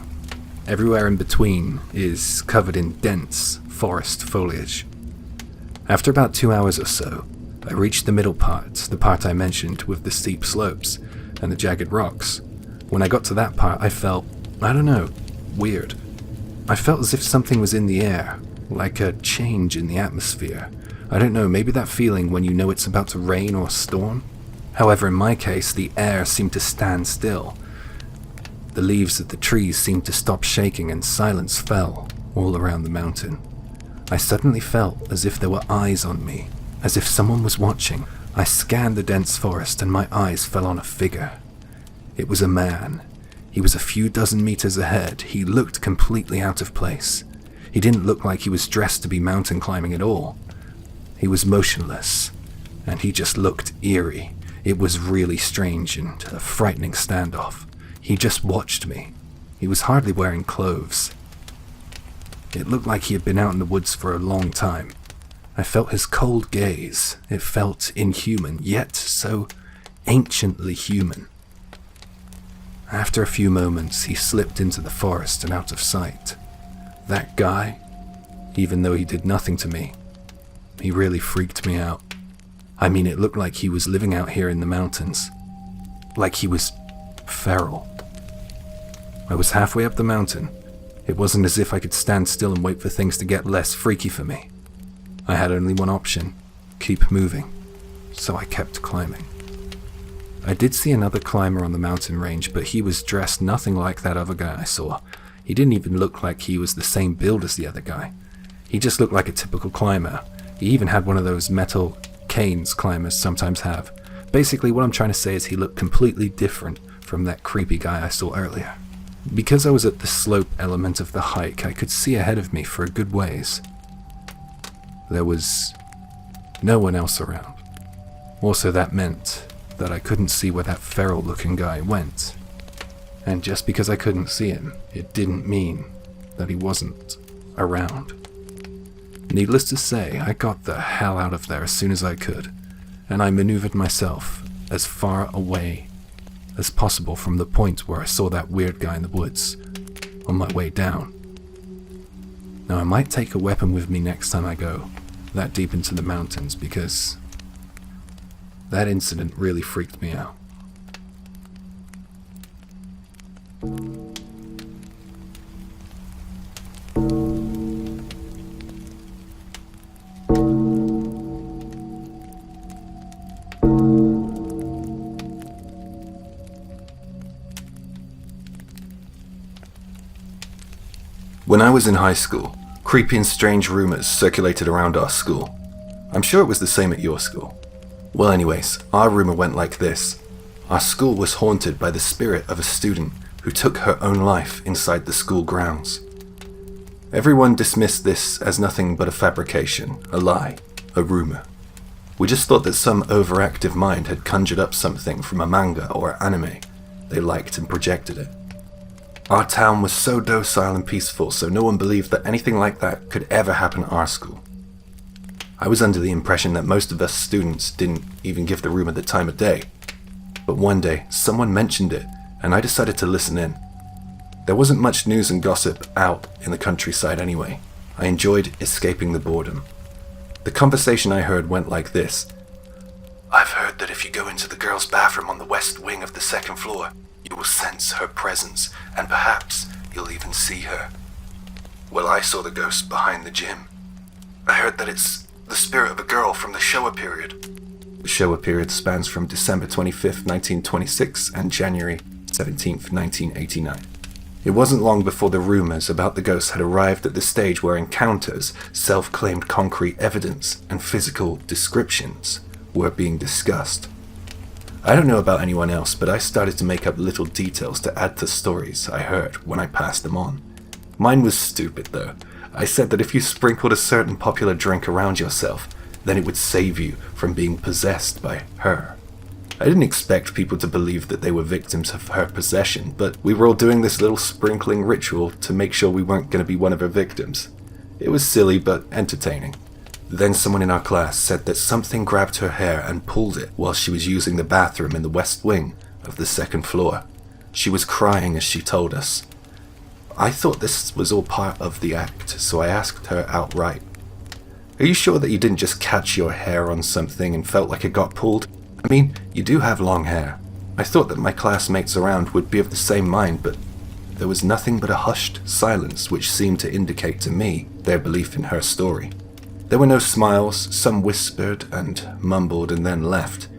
Everywhere in between is covered in dense forest foliage. After about 2 hours or so, I reached the middle part, the part I mentioned with the steep slopes and the jagged rocks. When I got to that part, I felt, I don't know, weird. I felt as if something was in the air, like a change in the atmosphere. I don't know, maybe that feeling when you know it's about to rain or storm? However, in my case, the air seemed to stand still. The leaves of the trees seemed to stop shaking and silence fell all around the mountain. I suddenly felt as if there were eyes on me, as if someone was watching. I scanned the dense forest and my eyes fell on a figure. It was a man. He was a few dozen meters ahead. He looked completely out of place. He didn't look like he was dressed to be mountain climbing at all. He was motionless, and he just looked eerie. It was really strange and a frightening standoff. He just watched me. He was hardly wearing clothes. It looked like he had been out in the woods for a long time. I felt his cold gaze. It felt inhuman, yet so anciently human. After a few moments, he slipped into the forest and out of sight. That guy, even though he did nothing to me, he really freaked me out. I mean, it looked like he was living out here in the mountains. Like he was feral. I was halfway up the mountain. It wasn't as if I could stand still and wait for things to get less freaky for me. I had only one option: keep moving. So I kept climbing. I did see another climber on the mountain range, but he was dressed nothing like that other guy I saw. He didn't even look like he was the same build as the other guy. He just looked like a typical climber. He even had one of those metal canes climbers sometimes have. Basically, what I'm trying to say is he looked completely different from that creepy guy I saw earlier. Because I was at the slope element of the hike, I could see ahead of me for a good ways. There was no one else around. Also, that meant that I couldn't see where that feral-looking guy went. And just because I couldn't see him, it didn't mean that he wasn't around. Needless to say, I got the hell out of there as soon as I could, and I maneuvered myself as far away as possible from the point where I saw that weird guy in the woods on my way down. Now, I might take a weapon with me next time I go that deep into the mountains, because that incident really freaked me out. When I was in high school, creepy and strange rumors circulated around our school. I'm sure it was the same at your school. Well, anyways, our rumor went like this. Our school was haunted by the spirit of a student who took her own life inside the school grounds. Everyone dismissed this as nothing but a fabrication, a lie, a rumor. We just thought that some overactive mind had conjured up something from a manga or anime they liked and projected it. Our town was so docile and peaceful, so no one believed that anything like that could ever happen at our school. I was under the impression that most of us students didn't even give the rumor the time of day. But one day, someone mentioned it, and I decided to listen in. There wasn't much news and gossip out in the countryside anyway. I enjoyed escaping the boredom. The conversation I heard went like this. I've heard that if you go into the girls' bathroom on the west wing of the second floor, you will sense her presence, and perhaps you'll even see her. Well, I saw the ghost behind the gym. I heard that it's the spirit of a girl from the Showa period. The Showa period spans from December 25th, 1926 and January 17th, 1989. It wasn't long before the rumors about the ghost had arrived at the stage where encounters, self-claimed concrete evidence, and physical descriptions were being discussed. I don't know about anyone else, but I started to make up little details to add to stories I heard when I passed them on. Mine was stupid though. I said that if you sprinkled a certain popular drink around yourself, then it would save you from being possessed by her. I didn't expect people to believe that they were victims of her possession, but we were all doing this little sprinkling ritual to make sure we weren't going to be one of her victims. It was silly but entertaining. Then someone in our class said that something grabbed her hair and pulled it while she was using the bathroom in the west wing of the second floor. She was crying as she told us. I thought this was all part of the act, so I asked her outright, "Are you sure that you didn't just catch your hair on something and felt like it got pulled? I mean, you do have long hair. I thought that my classmates around would be of the same mind, but there was nothing but a hushed silence which seemed to indicate to me their belief in her story. There were no smiles, some whispered and mumbled and then left.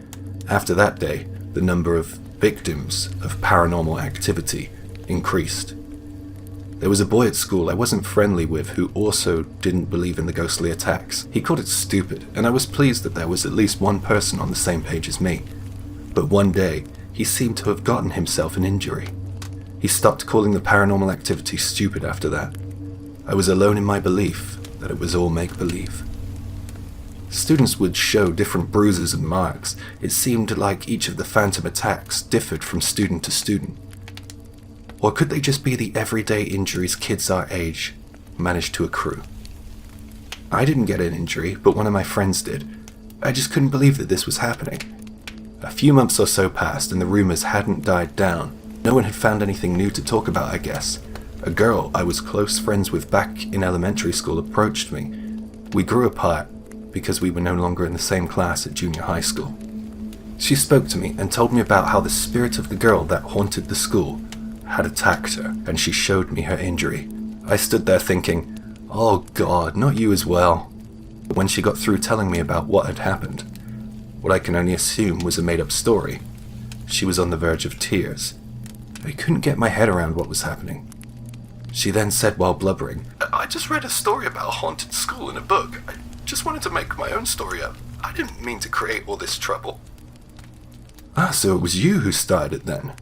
After that day, the number of victims of paranormal activity increased. There was a boy at school I wasn't friendly with who also didn't believe in the ghostly attacks. He called it stupid, and I was pleased that there was at least one person on the same page as me. But one day, he seemed to have gotten himself an injury. He stopped calling the paranormal activity stupid after that. I was alone in my belief that it was all make-believe. Students would show different bruises and marks. It seemed like each of the phantom attacks differed from student to student. Or could they just be the everyday injuries kids our age managed to accrue? I didn't get an injury, but one of my friends did. I just couldn't believe that this was happening. A few months or so passed and the rumors hadn't died down. No one had found anything new to talk about, I guess. A girl I was close friends with back in elementary school approached me. We grew apart because we were no longer in the same class at junior high school. She spoke to me and told me about how the spirit of the girl that haunted the school had attacked her, and she showed me her injury. I stood there thinking, oh God, not you as well. But when she got through telling me about what had happened, what I can only assume was a made-up story, she was on the verge of tears. I couldn't get my head around what was happening. She then said while blubbering, I just read a story about a haunted school in a book. I just wanted to make my own story up. I didn't mean to create all this trouble. Ah, so it was you who started it then?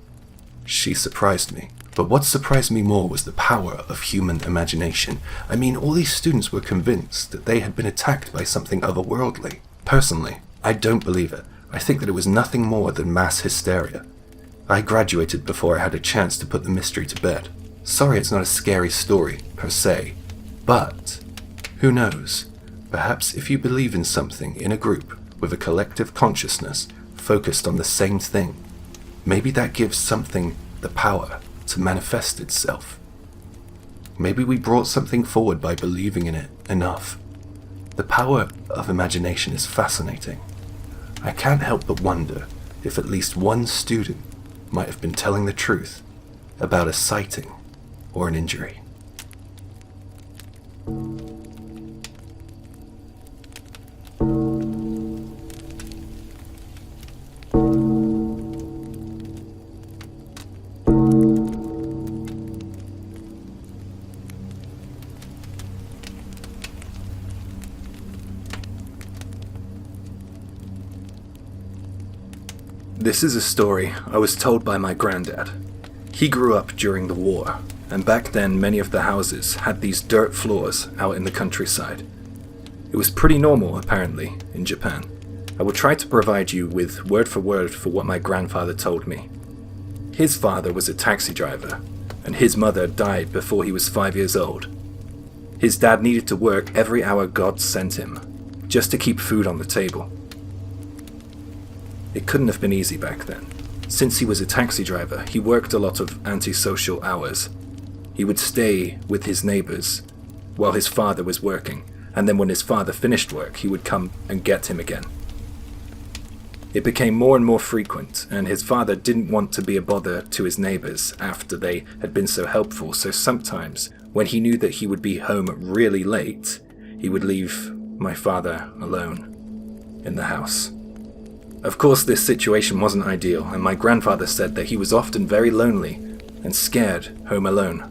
She surprised me. But what surprised me more was the power of human imagination. I mean, all these students were convinced that they had been attacked by something otherworldly. Personally, I don't believe it. I think that it was nothing more than mass hysteria. I graduated before I had a chance to put the mystery to bed. Sorry it's not a scary story, per se. But, who knows? Perhaps if you believe in something in a group with a collective consciousness focused on the same thing, maybe that gives something the power to manifest itself. Maybe we brought something forward by believing in it enough. The power of imagination is fascinating. I can't help but wonder if at least one student might have been telling the truth about a sighting or an injury. This is a story I was told by my granddad. He grew up during the war, and back then many of the houses had these dirt floors out in the countryside. It was pretty normal, apparently, in Japan. I will try to provide you with word for what my grandfather told me. His father was a taxi driver, and his mother died before he was 5 years old. His dad needed to work every hour God sent him, just to keep food on the table. It couldn't have been easy back then. Since he was a taxi driver, he worked a lot of antisocial hours. He would stay with his neighbors while his father was working, and then when his father finished work, he would come and get him again. It became more and more frequent, and his father didn't want to be a bother to his neighbors after they had been so helpful, so sometimes, when he knew that he would be home really late, he would leave my father alone in the house. Of course, this situation wasn't ideal, and my grandfather said that he was often very lonely and scared home alone.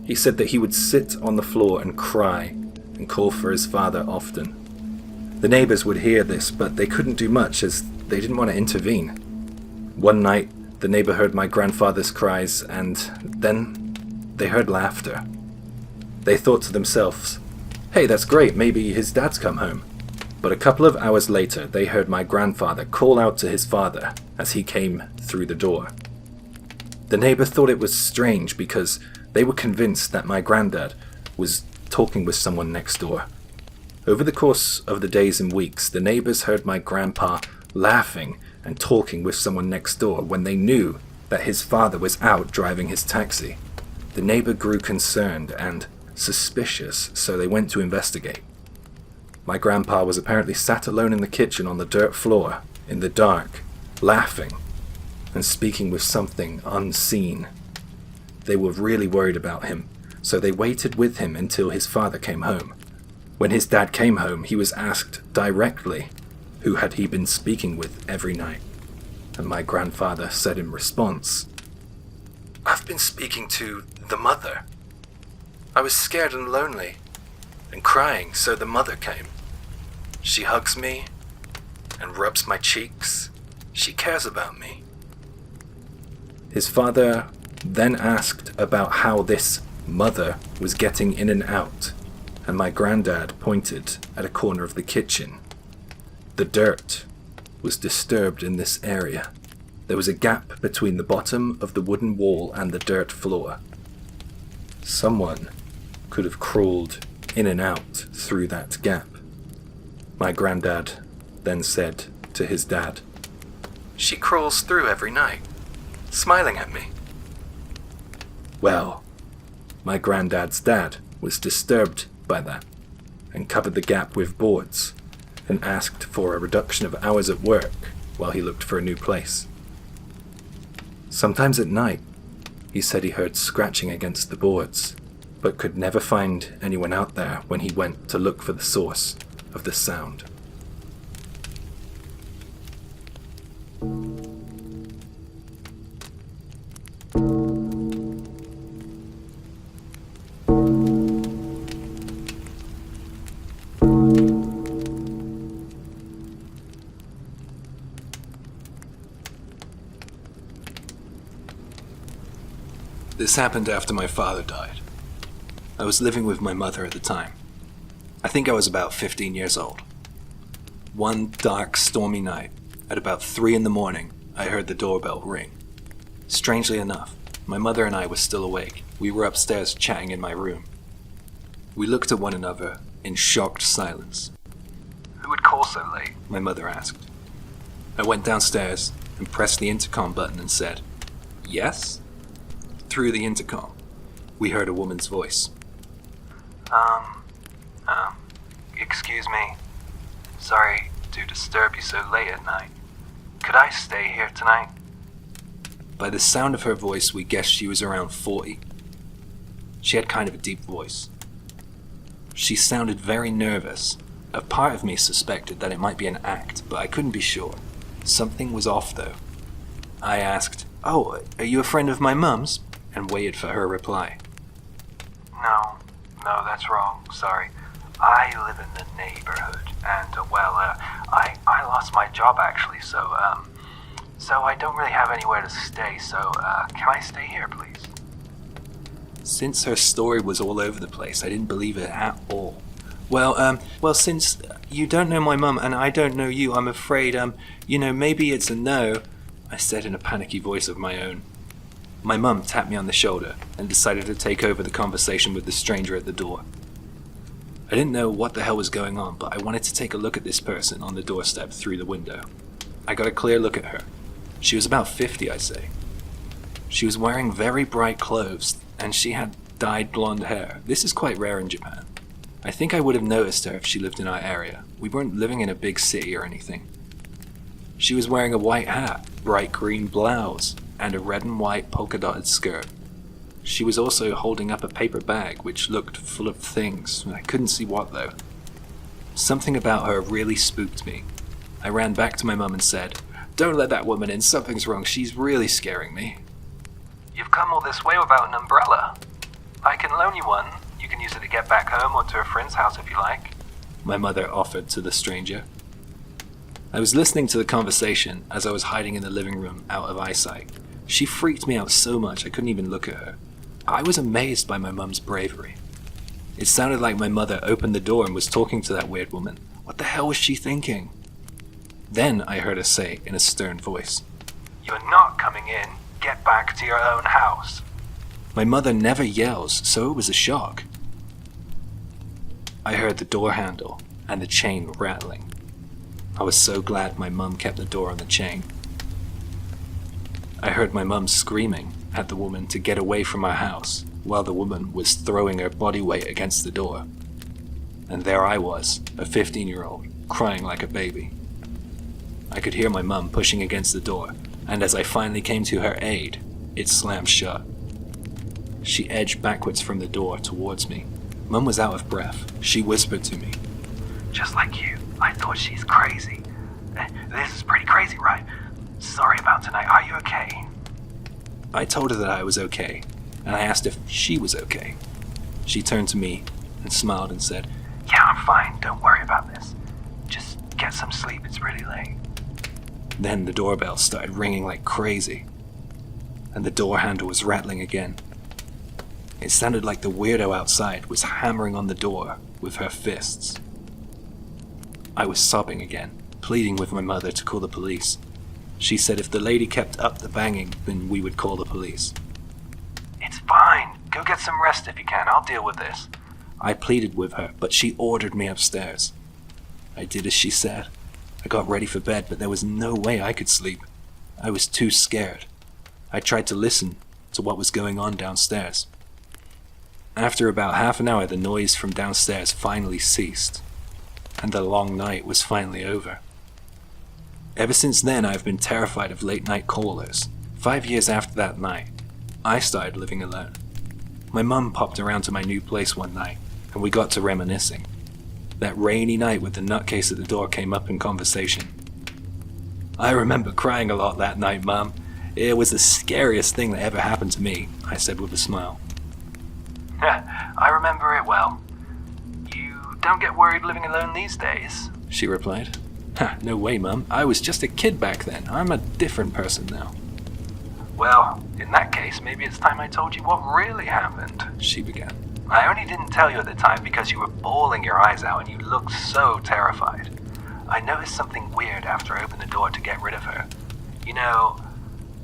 He said that he would sit on the floor and cry and call for his father often. The neighbors would hear this, but they couldn't do much as they didn't want to intervene. One night, the neighbor heard my grandfather's cries, and then they heard laughter. They thought to themselves, "Hey, that's great, maybe his dad's come home." But a couple of hours later, they heard my grandfather call out to his father as he came through the door. The neighbor thought it was strange because they were convinced that my granddad was talking with someone next door. Over the course of the days and weeks, the neighbors heard my grandpa laughing and talking with someone next door when they knew that his father was out driving his taxi. The neighbor grew concerned and suspicious, so they went to investigate. My grandpa was apparently sat alone in the kitchen on the dirt floor, in the dark, laughing. and speaking with something unseen. They were really worried about him, so they waited with him until his father came home. When his dad came home, he was asked directly who had he been speaking with every night, and my grandfather said in response, "I've been speaking to the mother. I was scared and lonely and crying, so the mother came. She hugs me and rubs my cheeks. She cares about me." His father then asked about how this mother was getting in and out, and my granddad pointed at a corner of the kitchen. The dirt was disturbed in this area. There was a gap between the bottom of the wooden wall and the dirt floor. Someone could have crawled in and out through that gap. My granddad then said to his dad, "She crawls through every night, smiling at me." Well, my granddad's dad was disturbed by that and covered the gap with boards and asked for a reduction of hours at work while he looked for a new place. Sometimes at night, he said he heard scratching against the boards, but could never find anyone out there when he went to look for the source of the sound. This happened after my father died. I was living with my mother at the time. I think I was about 15 years old. One dark, stormy night, at about 3 a.m, I heard the doorbell ring. Strangely enough, my mother and I were still awake. We were upstairs chatting in my room. We looked at one another in shocked silence. "Who would call so late?" my mother asked. I went downstairs and pressed the intercom button and said, "Yes?" Through the intercom, we heard a woman's voice. Excuse me. Sorry to disturb you so late at night. Could I stay here tonight?" By the sound of her voice, we guessed she was around 40. She had kind of a deep voice. She sounded very nervous. A part of me suspected that it might be an act, but I couldn't be sure. Something was off, though. I asked, "Oh, are you a friend of my mum's?" and waited for her reply. No, that's wrong. Sorry. I live in the neighborhood, and, I lost my job, actually, so I don't really have anywhere to stay, so, can I stay here, please?" Since her story was all over the place, I didn't believe it at all. Well, since you don't know my mum and I don't know you, I'm afraid, maybe it's a no," I said in a panicky voice of my own. My mum tapped me on the shoulder and decided to take over the conversation with the stranger at the door. I didn't know what the hell was going on, but I wanted to take a look at this person on the doorstep through the window. I got a clear look at her. She was about 50, I'd say. She was wearing very bright clothes, and she had dyed blonde hair. This is quite rare in Japan. I think I would have noticed her if she lived in our area. We weren't living in a big city or anything. She was wearing a white hat, bright green blouse, and a red and white polka-dotted skirt. She was also holding up a paper bag which looked full of things. I couldn't see what, though. Something about her really spooked me. I ran back to my mum and said, "Don't let that woman in, something's wrong, she's really scaring me." "You've come all this way without an umbrella. I can loan you one. You can use it to get back home or to a friend's house if you like," my mother offered to the stranger. I was listening to the conversation as I was hiding in the living room out of eyesight. She freaked me out so much I couldn't even look at her. I was amazed by my mum's bravery. It sounded like my mother opened the door and was talking to that weird woman. What the hell was she thinking? Then I heard her say in a stern voice, "You're not coming in. Get back to your own house." My mother never yells, so it was a shock. I heard the door handle and the chain rattling. I was so glad my mum kept the door on the chain. I heard my mum screaming at the woman to get away from our house, while the woman was throwing her body weight against the door. And there I was, a 15-year-old, crying like a baby. I could hear my mum pushing against the door, and as I finally came to her aid, it slammed shut. She edged backwards from the door towards me. Mum was out of breath. She whispered to me, Just like you, I thought she's crazy. This is pretty crazy, right? Sorry about tonight, are you okay? I told her that I was okay, and I asked if she was okay. She turned to me and smiled and said, Yeah, I'm fine, don't worry about this. Just get some sleep, it's really late. Then the doorbell started ringing like crazy, and the door handle was rattling again. It sounded like the weirdo outside was hammering on the door with her fists. I was sobbing again, pleading with my mother to call the police. She said if the lady kept up the banging, then we would call the police. It's fine, go get some rest if you can, I'll deal with this. I pleaded with her, but she ordered me upstairs. I did as she said. I got ready for bed, but there was no way I could sleep. I was too scared. I tried to listen to what was going on downstairs. After about half an hour, the noise from downstairs finally ceased, and the long night was finally over. Ever since then, I've been terrified of late-night callers. 5 years after that night, I started living alone. My mum popped around to my new place one night, and we got to reminiscing. That rainy night with the nutcase at the door came up in conversation. I remember crying a lot that night, Mum. It was the scariest thing that ever happened to me, I said with a smile. I remember it well. You don't get worried living alone these days? She replied. No way, Mum. I was just a kid back then. I'm a different person now. Well, in that case, maybe it's time I told you what really happened. She began. I only didn't tell you at the time because you were bawling your eyes out and you looked so terrified. I noticed something weird after I opened the door to get rid of her. You know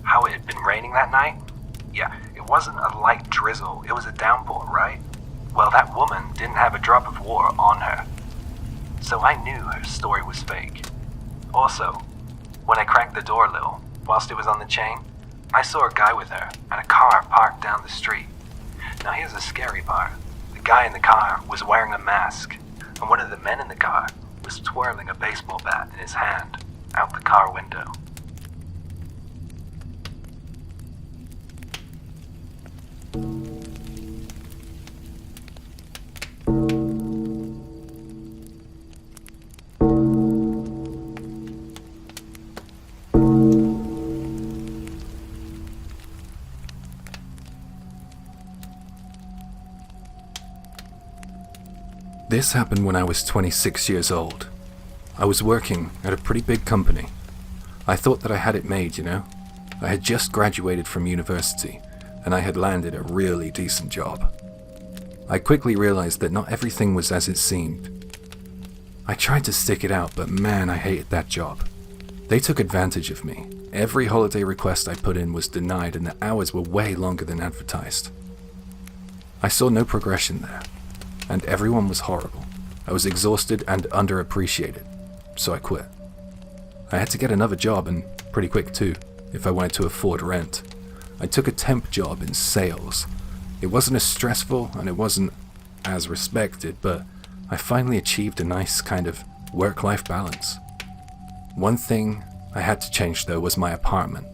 how it had been raining that night? Yeah, it wasn't a light drizzle, it was a downpour, right? Well, that woman didn't have a drop of water on her. So I knew her story was fake. Also, when I cracked the door a little, whilst it was on the chain, I saw a guy with her and a car parked down the street. Now here's the scary part. The guy in the car was wearing a mask, and one of the men in the car was twirling a baseball bat in his hand out the car window. This happened when I was 26 years old. I was working at a pretty big company. I thought that I had it made, you know. I had just graduated from university, and I had landed a really decent job. I quickly realized that not everything was as it seemed. I tried to stick it out, but man, I hated that job. They took advantage of me. Every holiday request I put in was denied, and the hours were way longer than advertised. I saw no progression there, and everyone was horrible. I was exhausted and underappreciated, so I quit. I had to get another job, and pretty quick too, if I wanted to afford rent. I took a temp job in sales. It wasn't as stressful, and it wasn't as respected, but I finally achieved a nice kind of work-life balance. One thing I had to change though was my apartment.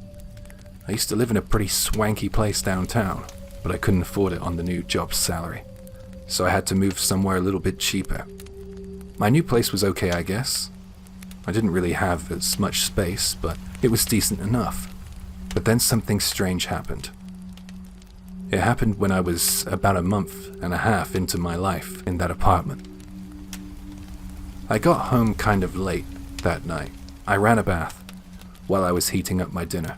I used to live in a pretty swanky place downtown, but I couldn't afford it on the new job's salary, so I had to move somewhere a little bit cheaper. My new place was okay, I guess. I didn't really have as much space, but it was decent enough. But then something strange happened. It happened when I was about a month and a half into my life in that apartment. I got home kind of late that night. I ran a bath while I was heating up my dinner.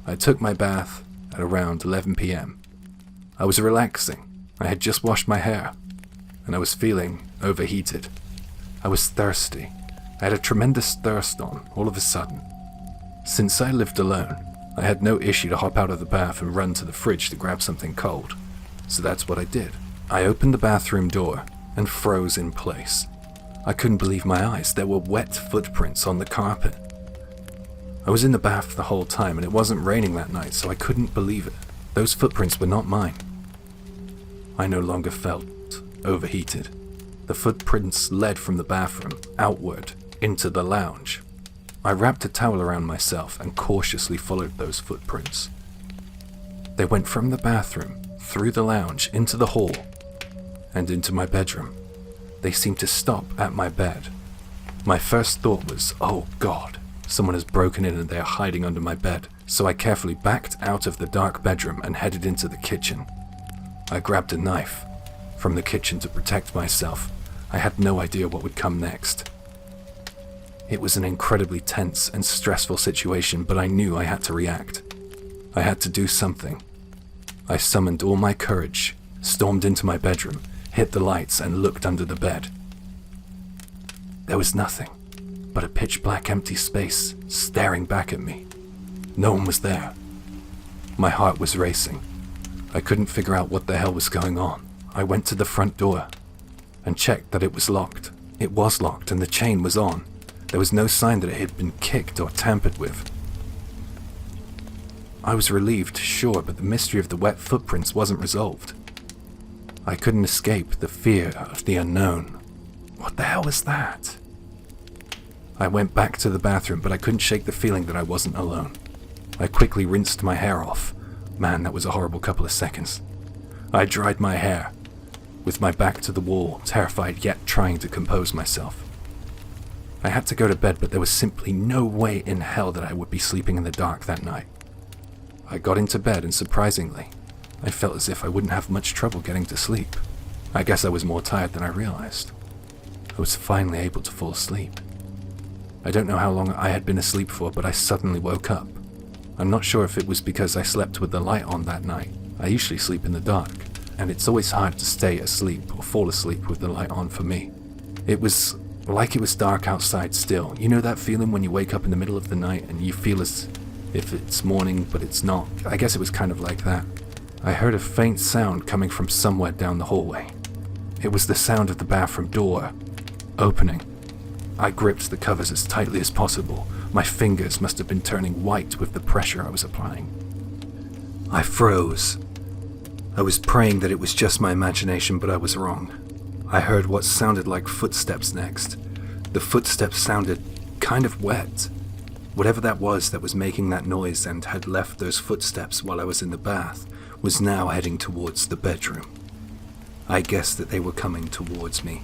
I took my bath at around 11 p.m. I was relaxing. I had just washed my hair, and I was feeling overheated. I was thirsty. I had a tremendous thirst on, all of a sudden. Since I lived alone, I had no issue to hop out of the bath and run to the fridge to grab something cold. So that's what I did. I opened the bathroom door and froze in place. I couldn't believe my eyes. There were wet footprints on the carpet. I was in the bath the whole time, and it wasn't raining that night, so I couldn't believe it. Those footprints were not mine. I no longer felt overheated. The footprints led from the bathroom outward into the lounge. I wrapped a towel around myself and cautiously followed those footprints. They went from the bathroom, through the lounge, into the hall, and into my bedroom. They seemed to stop at my bed. My first thought was, oh God, someone has broken in and they are hiding under my bed, so I carefully backed out of the dark bedroom and headed into the kitchen. I grabbed a knife from the kitchen to protect myself. I had no idea what would come next. It was an incredibly tense and stressful situation, but I knew I had to react. I had to do something. I summoned all my courage, stormed into my bedroom, hit the lights, and looked under the bed. There was nothing but a pitch-black empty space staring back at me. No one was there. My heart was racing. I couldn't figure out what the hell was going on. I went to the front door and checked that it was locked. It was locked and the chain was on. There was no sign that it had been kicked or tampered with. I was relieved, sure, but the mystery of the wet footprints wasn't resolved. I couldn't escape the fear of the unknown. What the hell was that? I went back to the bathroom, but I couldn't shake the feeling that I wasn't alone. I quickly rinsed my hair off. Man, that was a horrible couple of seconds. I dried my hair, with my back to the wall, terrified yet trying to compose myself. I had to go to bed, but there was simply no way in hell that I would be sleeping in the dark that night. I got into bed and surprisingly, I felt as if I wouldn't have much trouble getting to sleep. I guess I was more tired than I realized. I was finally able to fall asleep. I don't know how long I had been asleep for, but I suddenly woke up. I'm not sure if it was because I slept with the light on that night. I usually sleep in the dark, and it's always hard to stay asleep or fall asleep with the light on for me. It was like it was dark outside still. You know that feeling when you wake up in the middle of the night and you feel as if it's morning, but it's not? I guess it was kind of like that. I heard a faint sound coming from somewhere down the hallway. It was the sound of the bathroom door opening. I gripped the covers as tightly as possible. My fingers must have been turning white with the pressure I was applying. I froze. I was praying that it was just my imagination, but I was wrong. I heard what sounded like footsteps next. The footsteps sounded kind of wet. Whatever that was making that noise and had left those footsteps while I was in the bath was now heading towards the bedroom. I guessed that they were coming towards me,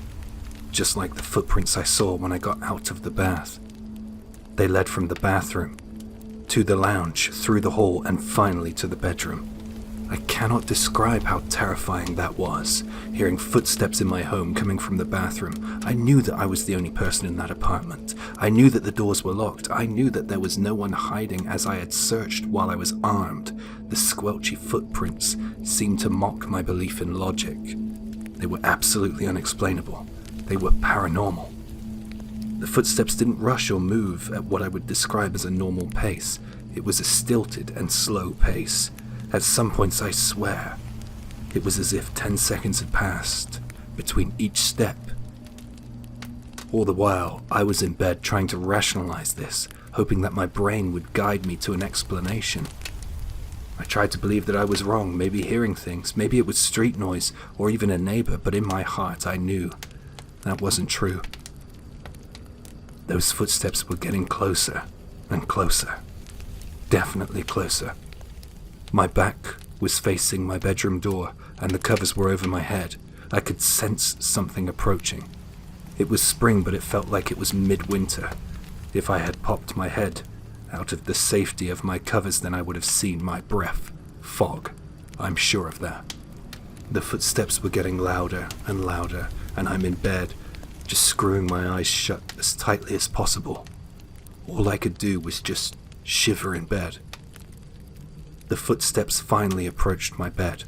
just like the footprints I saw when I got out of the bath. They led from the bathroom, to the lounge, through the hall, and finally to the bedroom. I cannot describe how terrifying that was, hearing footsteps in my home coming from the bathroom. I knew that I was the only person in that apartment. I knew that the doors were locked. I knew that there was no one hiding as I had searched while I was armed. The squelchy footprints seemed to mock my belief in logic. They were absolutely unexplainable. They were paranormal. The footsteps didn't rush or move at what I would describe as a normal pace. It was a stilted and slow pace. At some points, I swear, it was as if 10 seconds had passed between each step. All the while, I was in bed trying to rationalize this, hoping that my brain would guide me to an explanation. I tried to believe that I was wrong, maybe hearing things, maybe it was street noise or even a neighbor, but in my heart I knew that wasn't true. Those footsteps were getting closer and closer, definitely closer. My back was facing my bedroom door and the covers were over my head. I could sense something approaching. It was spring, but it felt like it was midwinter. If I had popped my head out of the safety of my covers, then I would have seen my breath fog. I'm sure of that. The footsteps were getting louder and louder, and I'm in bed, just screwing my eyes shut as tightly as possible. All I could do was just shiver in bed. The footsteps finally approached my bed,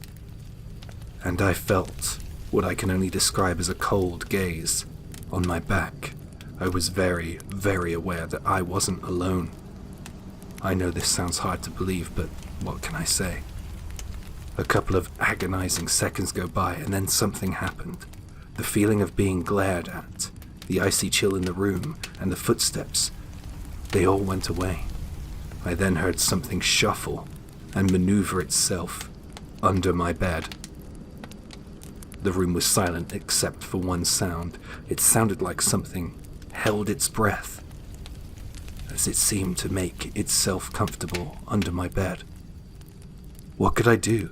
and I felt what I can only describe as a cold gaze on my back. I was very, very aware that I wasn't alone. I know this sounds hard to believe, but what can I say? A couple of agonizing seconds go by, and then something happened. The feeling of being glared at, the icy chill in the room, and the footsteps, they all went away. I then heard something shuffle and maneuver itself under my bed. The room was silent except for one sound. It sounded like something held its breath as it seemed to make itself comfortable under my bed. What could I do?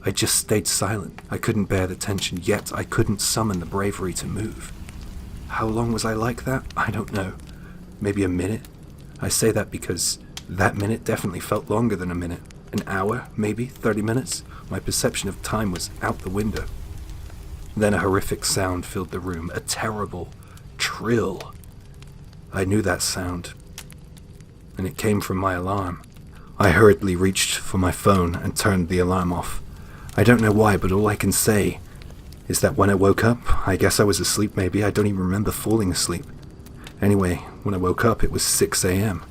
I just stayed silent. I couldn't bear the tension, yet I couldn't summon the bravery to move. How long was I like that? I don't know. Maybe a minute? I say that because that minute definitely felt longer than a minute. An hour, maybe 30 minutes? My perception of time was out the window. Then a horrific sound filled the room, a terrible trill. I knew that sound, and it came from my alarm. I hurriedly reached for my phone and turned the alarm off. I don't know why, but all I can say is that when I woke up, I guess I was asleep maybe, I don't even remember falling asleep. Anyway, when I woke up, it was 6 a.m.,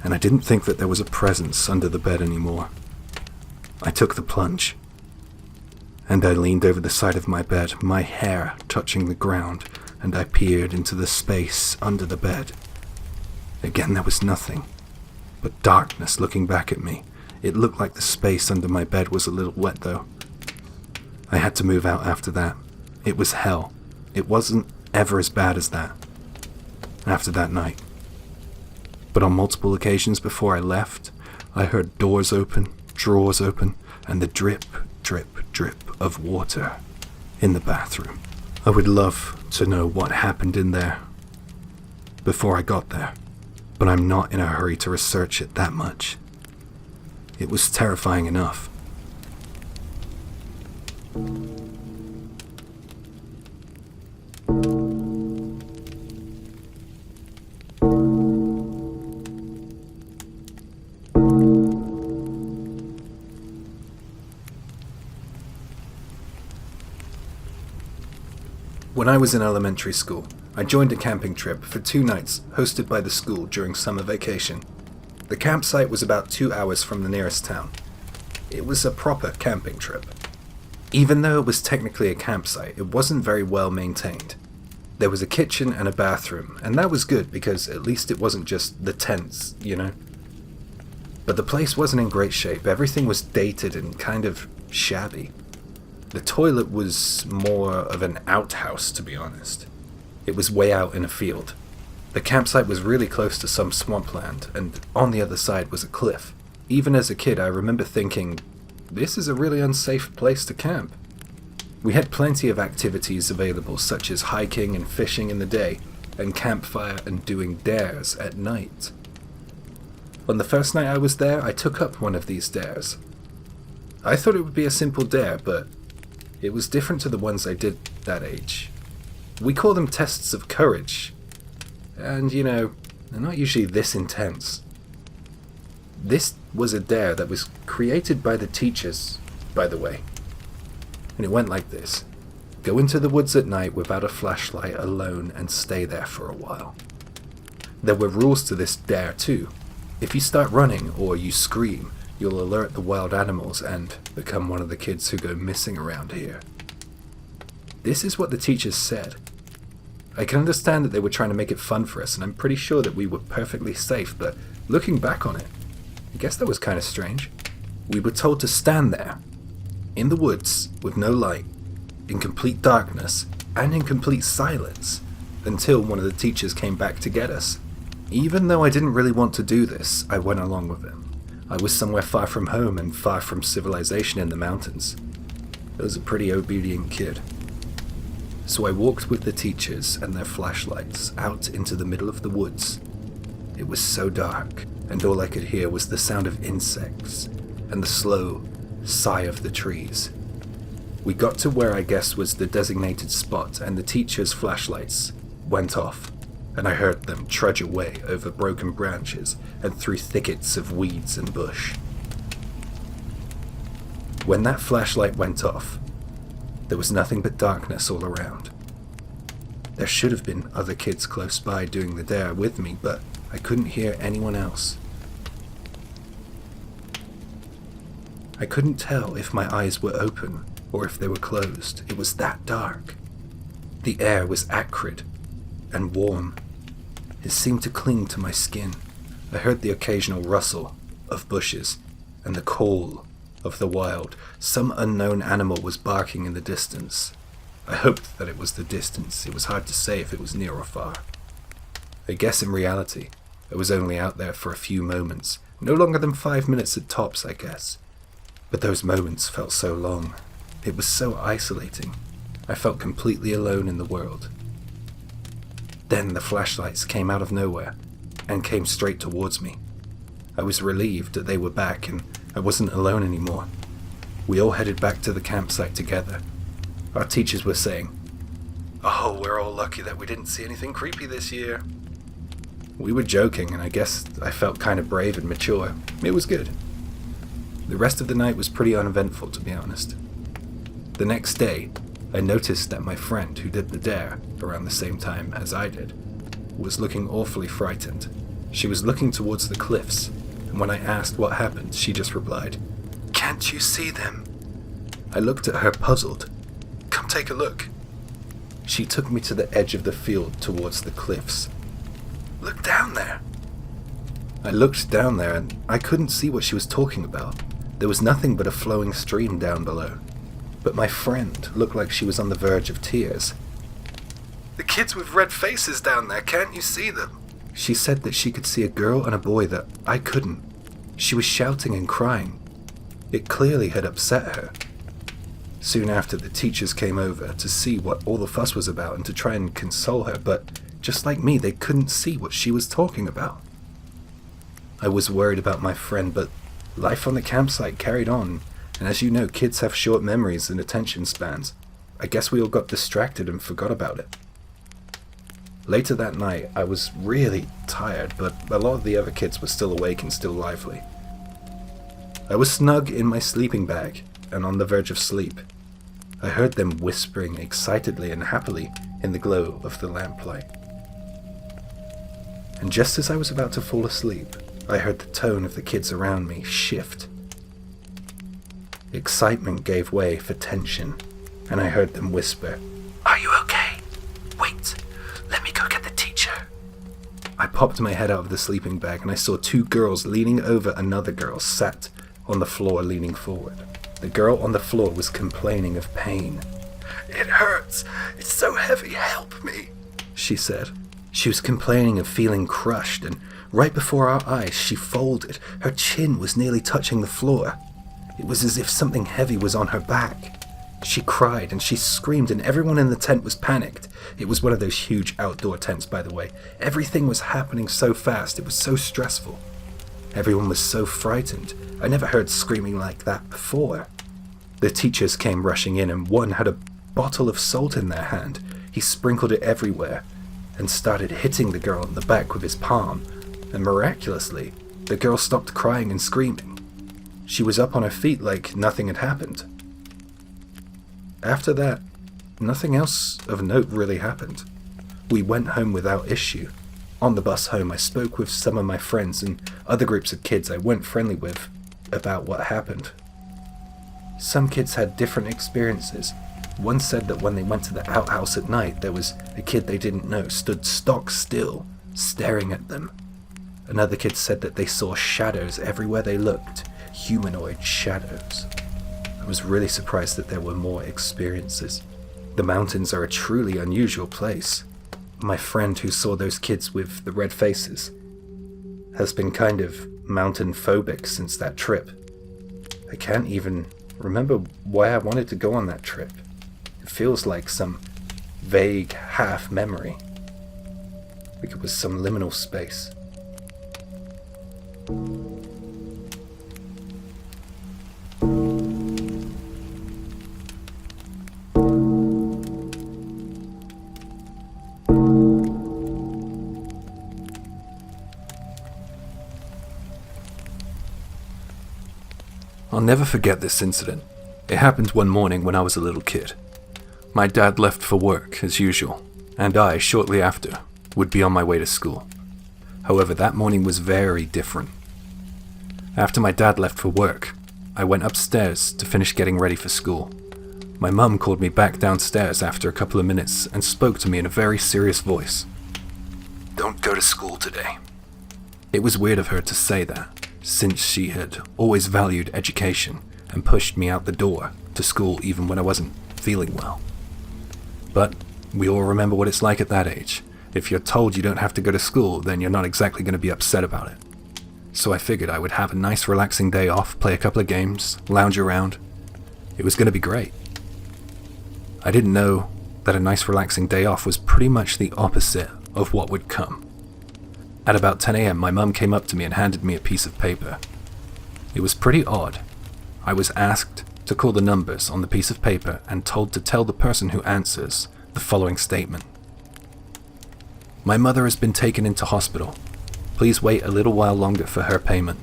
and I didn't think that there was a presence under the bed anymore. I took the plunge, and I leaned over the side of my bed, my hair touching the ground, and I peered into the space under the bed. Again, there was nothing but darkness looking back at me. It looked like the space under my bed was a little wet, though. I had to move out after that. It was hell. It wasn't ever as bad as that after that night. But on multiple occasions before I left, I heard doors open, drawers open, and the drip, drip, drip of water in the bathroom. I would love to know what happened in there before I got there, but I'm not in a hurry to research it that much. It was terrifying enough. When I was in elementary school, I joined a camping trip for 2 nights hosted by the school during summer vacation. The campsite was about 2 hours from the nearest town. It was a proper camping trip. Even though it was technically a campsite, it wasn't very well maintained. There was a kitchen and a bathroom, and that was good because at least it wasn't just the tents, you know? But the place wasn't in great shape. Everything was dated and kind of shabby. The toilet was more of an outhouse, to be honest. It was way out in a field. The campsite was really close to some swampland, and on the other side was a cliff. Even as a kid, I remember thinking, this is a really unsafe place to camp. We had plenty of activities available, such as hiking and fishing in the day, and campfire and doing dares at night. On the first night I was there, I took up one of these dares. I thought it would be a simple dare, but it was different to the ones I did that age. We call them tests of courage. And, you know, they're not usually this intense. This was a dare that was created by the teachers, by the way. And it went like this. Go into the woods at night without a flashlight alone and stay there for a while. There were rules to this dare too. If you start running or you scream, you'll alert the wild animals and become one of the kids who go missing around here. This is what the teachers said. I can understand that they were trying to make it fun for us, and I'm pretty sure that we were perfectly safe, but looking back on it, I guess that was kind of strange. We were told to stand there, in the woods, with no light, in complete darkness, and in complete silence, until one of the teachers came back to get us. Even though I didn't really want to do this, I went along with him. I was somewhere far from home and far from civilization in the mountains. I was a pretty obedient kid. So I walked with the teachers and their flashlights out into the middle of the woods. It was so dark, and all I could hear was the sound of insects and the slow sigh of the trees. We got to where I guess was the designated spot, and the teachers' flashlights went off, and I heard them trudge away over broken branches and through thickets of weeds and bush. When that flashlight went off, there was nothing but darkness all around. There should have been other kids close by doing the dare with me, but I couldn't hear anyone else. I couldn't tell if my eyes were open or if they were closed. It was that dark. The air was acrid and warm. It seemed to cling to my skin. I heard the occasional rustle of bushes and the call of the wild. Some unknown animal was barking in the distance. I hoped that it was the distance. It was hard to say if it was near or far. I guess in reality, I was only out there for a few moments, no longer than 5 minutes at tops, I guess. But those moments felt so long. It was so isolating. I felt completely alone in the world. Then the flashlights came out of nowhere and came straight towards me. I was relieved that they were back and I wasn't alone anymore. We all headed back to the campsite together. Our teachers were saying, "Oh, we're all lucky that we didn't see anything creepy this year." We were joking, and I guess I felt kind of brave and mature. It was good. The rest of the night was pretty uneventful, to be honest. The next day, I noticed that my friend who did the dare, around the same time as I did, was looking awfully frightened. She was looking towards the cliffs, and when I asked what happened, she just replied, "Can't you see them?" I looked at her puzzled. "Come take a look." She took me to the edge of the field towards the cliffs. "Look down there." I looked down there and I couldn't see what she was talking about. There was nothing but a flowing stream down below. But my friend looked like she was on the verge of tears. "The kids with red faces down there, can't you see them?" She said that she could see a girl and a boy that I couldn't. She was shouting and crying. It clearly had upset her. Soon after, the teachers came over to see what all the fuss was about and to try and console her, but just like me, they couldn't see what she was talking about. I was worried about my friend, but life on the campsite carried on, and as you know, kids have short memories and attention spans. I guess we all got distracted and forgot about it. Later that night, I was really tired, but a lot of the other kids were still awake and still lively. I was snug in my sleeping bag and on the verge of sleep. I heard them whispering excitedly and happily in the glow of the lamplight. And just as I was about to fall asleep, I heard the tone of the kids around me shift. Excitement gave way for tension, and I heard them whisper, "Are you okay? Wait, let me go get the teacher." I popped my head out of the sleeping bag and I saw two girls leaning over another girl sat on the floor leaning forward. The girl on the floor was complaining of pain. "It hurts. It's so heavy. Help me," she said. She was complaining of feeling crushed, and right before our eyes she folded. Her chin was nearly touching the floor. It was as if something heavy was on her back. She cried and she screamed, and everyone in the tent was panicked. It was one of those huge outdoor tents, by the way. Everything was happening so fast. It was so stressful. Everyone was so frightened. I never heard screaming like that before. The teachers came rushing in, and one had a bottle of salt in their hand. He sprinkled it everywhere and started hitting the girl on the back with his palm, and miraculously, the girl stopped crying and screaming. She was up on her feet like nothing had happened. After that, nothing else of note really happened. We went home without issue. On the bus home, I spoke with some of my friends and other groups of kids I weren't friendly with about what happened. Some kids had different experiences. One said that when they went to the outhouse at night, there was a kid they didn't know stood stock still, staring at them. Another kid said that they saw shadows everywhere they looked, humanoid shadows. I was really surprised that there were more experiences. The mountains are a truly unusual place. My friend who saw those kids with the red faces has been kind of mountain phobic since that trip. I can't even remember why I wanted to go on that trip. It feels like some vague half memory. Like it was some liminal space. I'll never forget this incident. It happened one morning when I was a little kid. My dad left for work, as usual, and I, shortly after, would be on my way to school. However, that morning was very different. After my dad left for work, I went upstairs to finish getting ready for school. My mum called me back downstairs after a couple of minutes and spoke to me in a very serious voice. "Don't go to school today." It was weird of her to say that, since she had always valued education and pushed me out the door to school even when I wasn't feeling well. But we all remember what it's like at that age, If you're told you don't have to go to school, then you're not exactly going to be upset about it. So I figured I would have a nice relaxing day off, play a couple of games, lounge around. It was going to be great. I didn't know that a nice relaxing day off was pretty much the opposite of what would come. At about 10 a.m., my mum came up to me and handed me a piece of paper. It was pretty odd. I was asked to call the numbers on the piece of paper and told to tell the person who answers the following statement. My mother has been taken into hospital. Please wait a little while longer for her payment.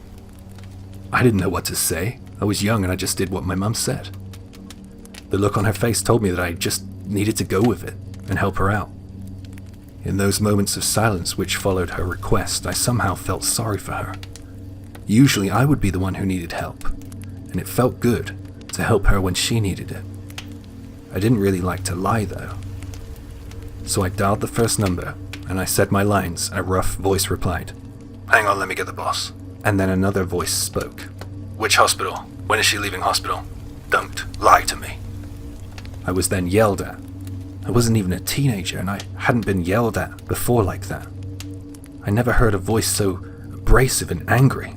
I didn't know what to say. I was young and I just did what my mum said. The look on her face told me that I just needed to go with it and help her out. In those moments of silence which followed her request, I somehow felt sorry for her. Usually I would be the one who needed help, and it felt good to help her when she needed it. I didn't really like to lie though. So I dialed the first number, and I said my lines, and a rough voice replied, "Hang on, let me get the boss." And then another voice spoke. "Which hospital? When is she leaving hospital? Don't lie to me." I was then yelled at. I wasn't even a teenager, and I hadn't been yelled at before like that. I never heard a voice so abrasive and angry.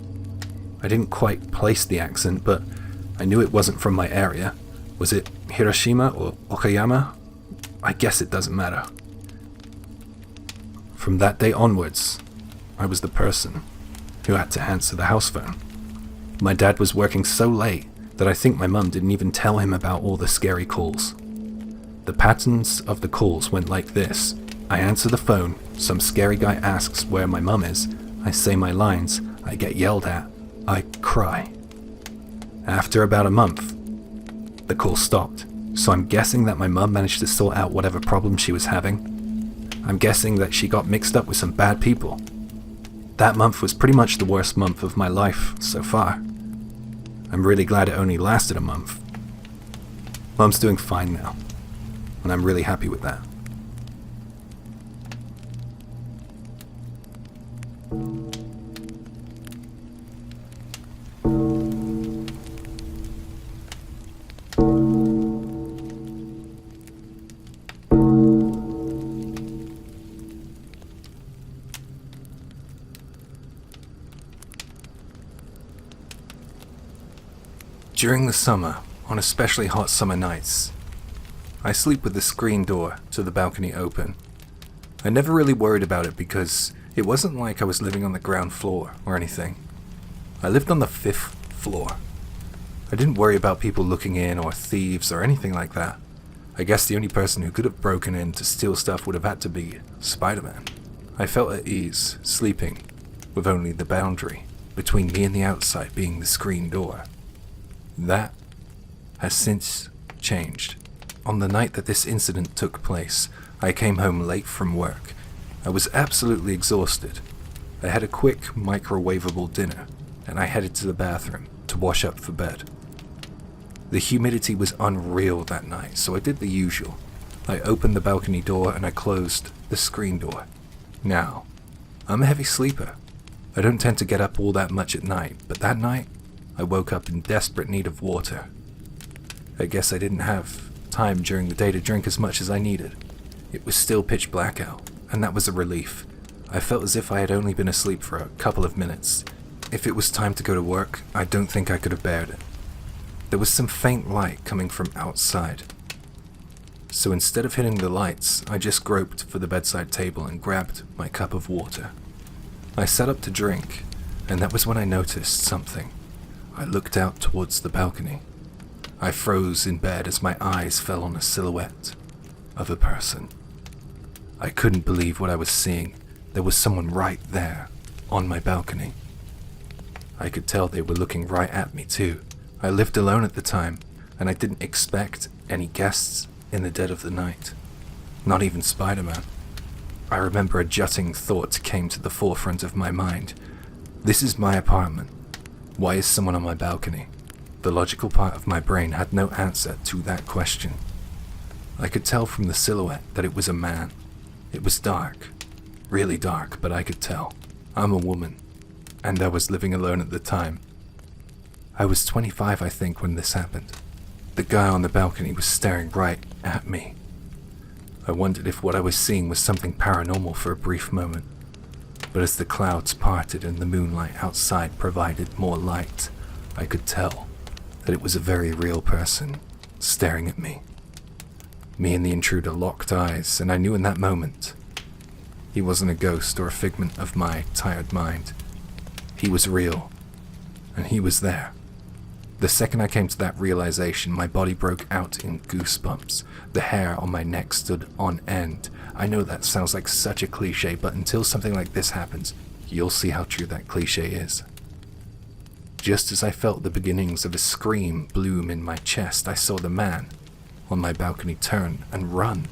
I didn't quite place the accent, but I knew it wasn't from my area. Was it Hiroshima or Okayama? I guess it doesn't matter. From that day onwards, I was the person who had to answer the house phone. My dad was working so late that I think my mum didn't even tell him about all the scary calls. The patterns of the calls went like this. I answer the phone, some scary guy asks where my mum is, I say my lines, I get yelled at, I cry. After about a month, the call stopped, so I'm guessing that my mum managed to sort out whatever problem she was having. I'm guessing that she got mixed up with some bad people. That month was pretty much the worst month of my life so far. I'm really glad it only lasted a month. Mum's doing fine now, and I'm really happy with that. During the summer, on especially hot summer nights, I sleep with the screen door to the balcony open. I never really worried about it because it wasn't like I was living on the ground floor or anything. I lived on the 5th floor. I didn't worry about people looking in or thieves or anything like that. I guess the only person who could have broken in to steal stuff would have had to be Spider-Man. I felt at ease, sleeping, with only the boundary between me and the outside being the screen door. That has since changed. On the night that this incident took place, I came home late from work. I was absolutely exhausted. I had a quick microwavable dinner, and I headed to the bathroom to wash up for bed. The humidity was unreal that night, so I did the usual. I opened the balcony door and I closed the screen door. Now, I'm a heavy sleeper. I don't tend to get up all that much at night, but that night, I woke up in desperate need of water. I guess I didn't have time during the day to drink as much as I needed. It was still pitch black out, and that was a relief. I felt as if I had only been asleep for a couple of minutes. If it was time to go to work, I don't think I could have bared it. There was some faint light coming from outside. So instead of hitting the lights, I just groped for the bedside table and grabbed my cup of water. I sat up to drink, and that was when I noticed something. I looked out towards the balcony. I froze in bed as my eyes fell on a silhouette of a person. I couldn't believe what I was seeing. There was someone right there, on my balcony. I could tell they were looking right at me too. I lived alone at the time, and I didn't expect any guests in the dead of the night. Not even Spider-Man. I remember a jutting thought came to the forefront of my mind. This is my apartment. Why is someone on my balcony? The logical part of my brain had no answer to that question. I could tell from the silhouette that it was a man. It was dark. Really dark, but I could tell. I'm a woman, and I was living alone at the time. I was 25, I think, when this happened. The guy on the balcony was staring right at me. I wondered if what I was seeing was something paranormal for a brief moment. But as the clouds parted and the moonlight outside provided more light, I could tell that it was a very real person staring at me. Me and the intruder locked eyes, and I knew in that moment he wasn't a ghost or a figment of my tired mind. He was real, and he was there. The second I came to that realization, my body broke out in goosebumps. The hair on my neck stood on end. I know that sounds like such a cliche, but until something like this happens, you'll see how true that cliche is. Just as I felt the beginnings of a scream bloom in my chest, I saw the man on my balcony turn and run.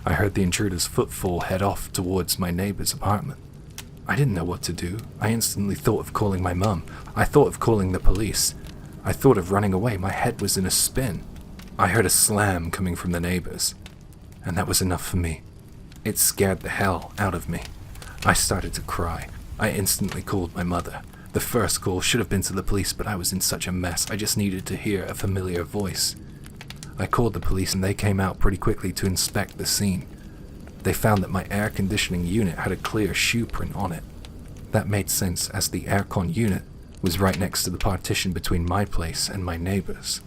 I heard the intruder's footfall head off towards my neighbor's apartment. I didn't know what to do. I instantly thought of calling my mum. I thought of calling the police. I thought of running away. My head was in a spin. I heard a slam coming from the neighbors, and that was enough for me. It scared the hell out of me. I started to cry. I instantly called my mother. The first call should have been to the police, but I was in such a mess. I just needed to hear a familiar voice. I called the police and they came out pretty quickly to inspect the scene. They found that my air conditioning unit had a clear shoe print on it. That made sense as the aircon unit was right next to the partition between my place and my neighbor's.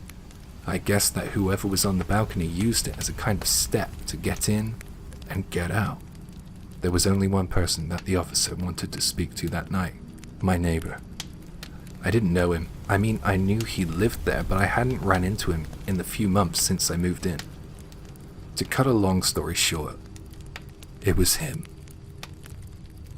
I guessed that whoever was on the balcony used it as a kind of step to get in and get out. There was only one person that the officer wanted to speak to that night, my neighbor. I didn't know him. I mean, I knew he lived there, but I hadn't ran into him in the few months since I moved in. To cut a long story short, it was him.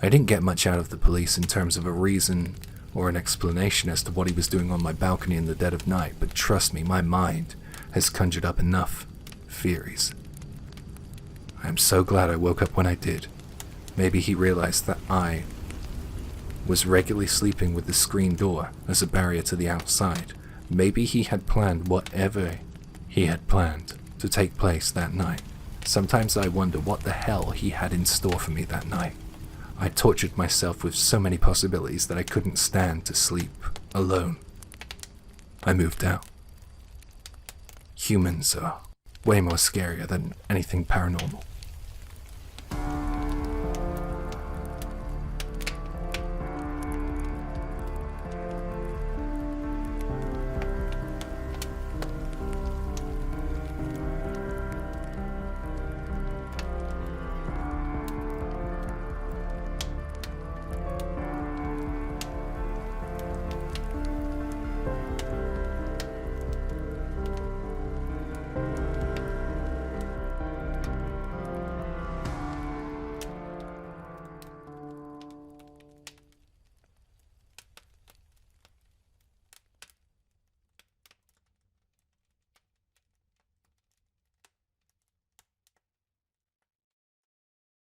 I didn't get much out of the police in terms of a reason or an explanation as to what he was doing on my balcony in the dead of night, but trust me, my mind has conjured up enough theories. I am so glad I woke up when I did. Maybe he realized that I was regularly sleeping with the screen door as a barrier to the outside. Maybe he had planned whatever he had planned to take place that night. Sometimes I wonder what the hell he had in store for me that night. I tortured myself with so many possibilities that I couldn't stand to sleep alone. I moved out. Humans are way more scarier than anything paranormal.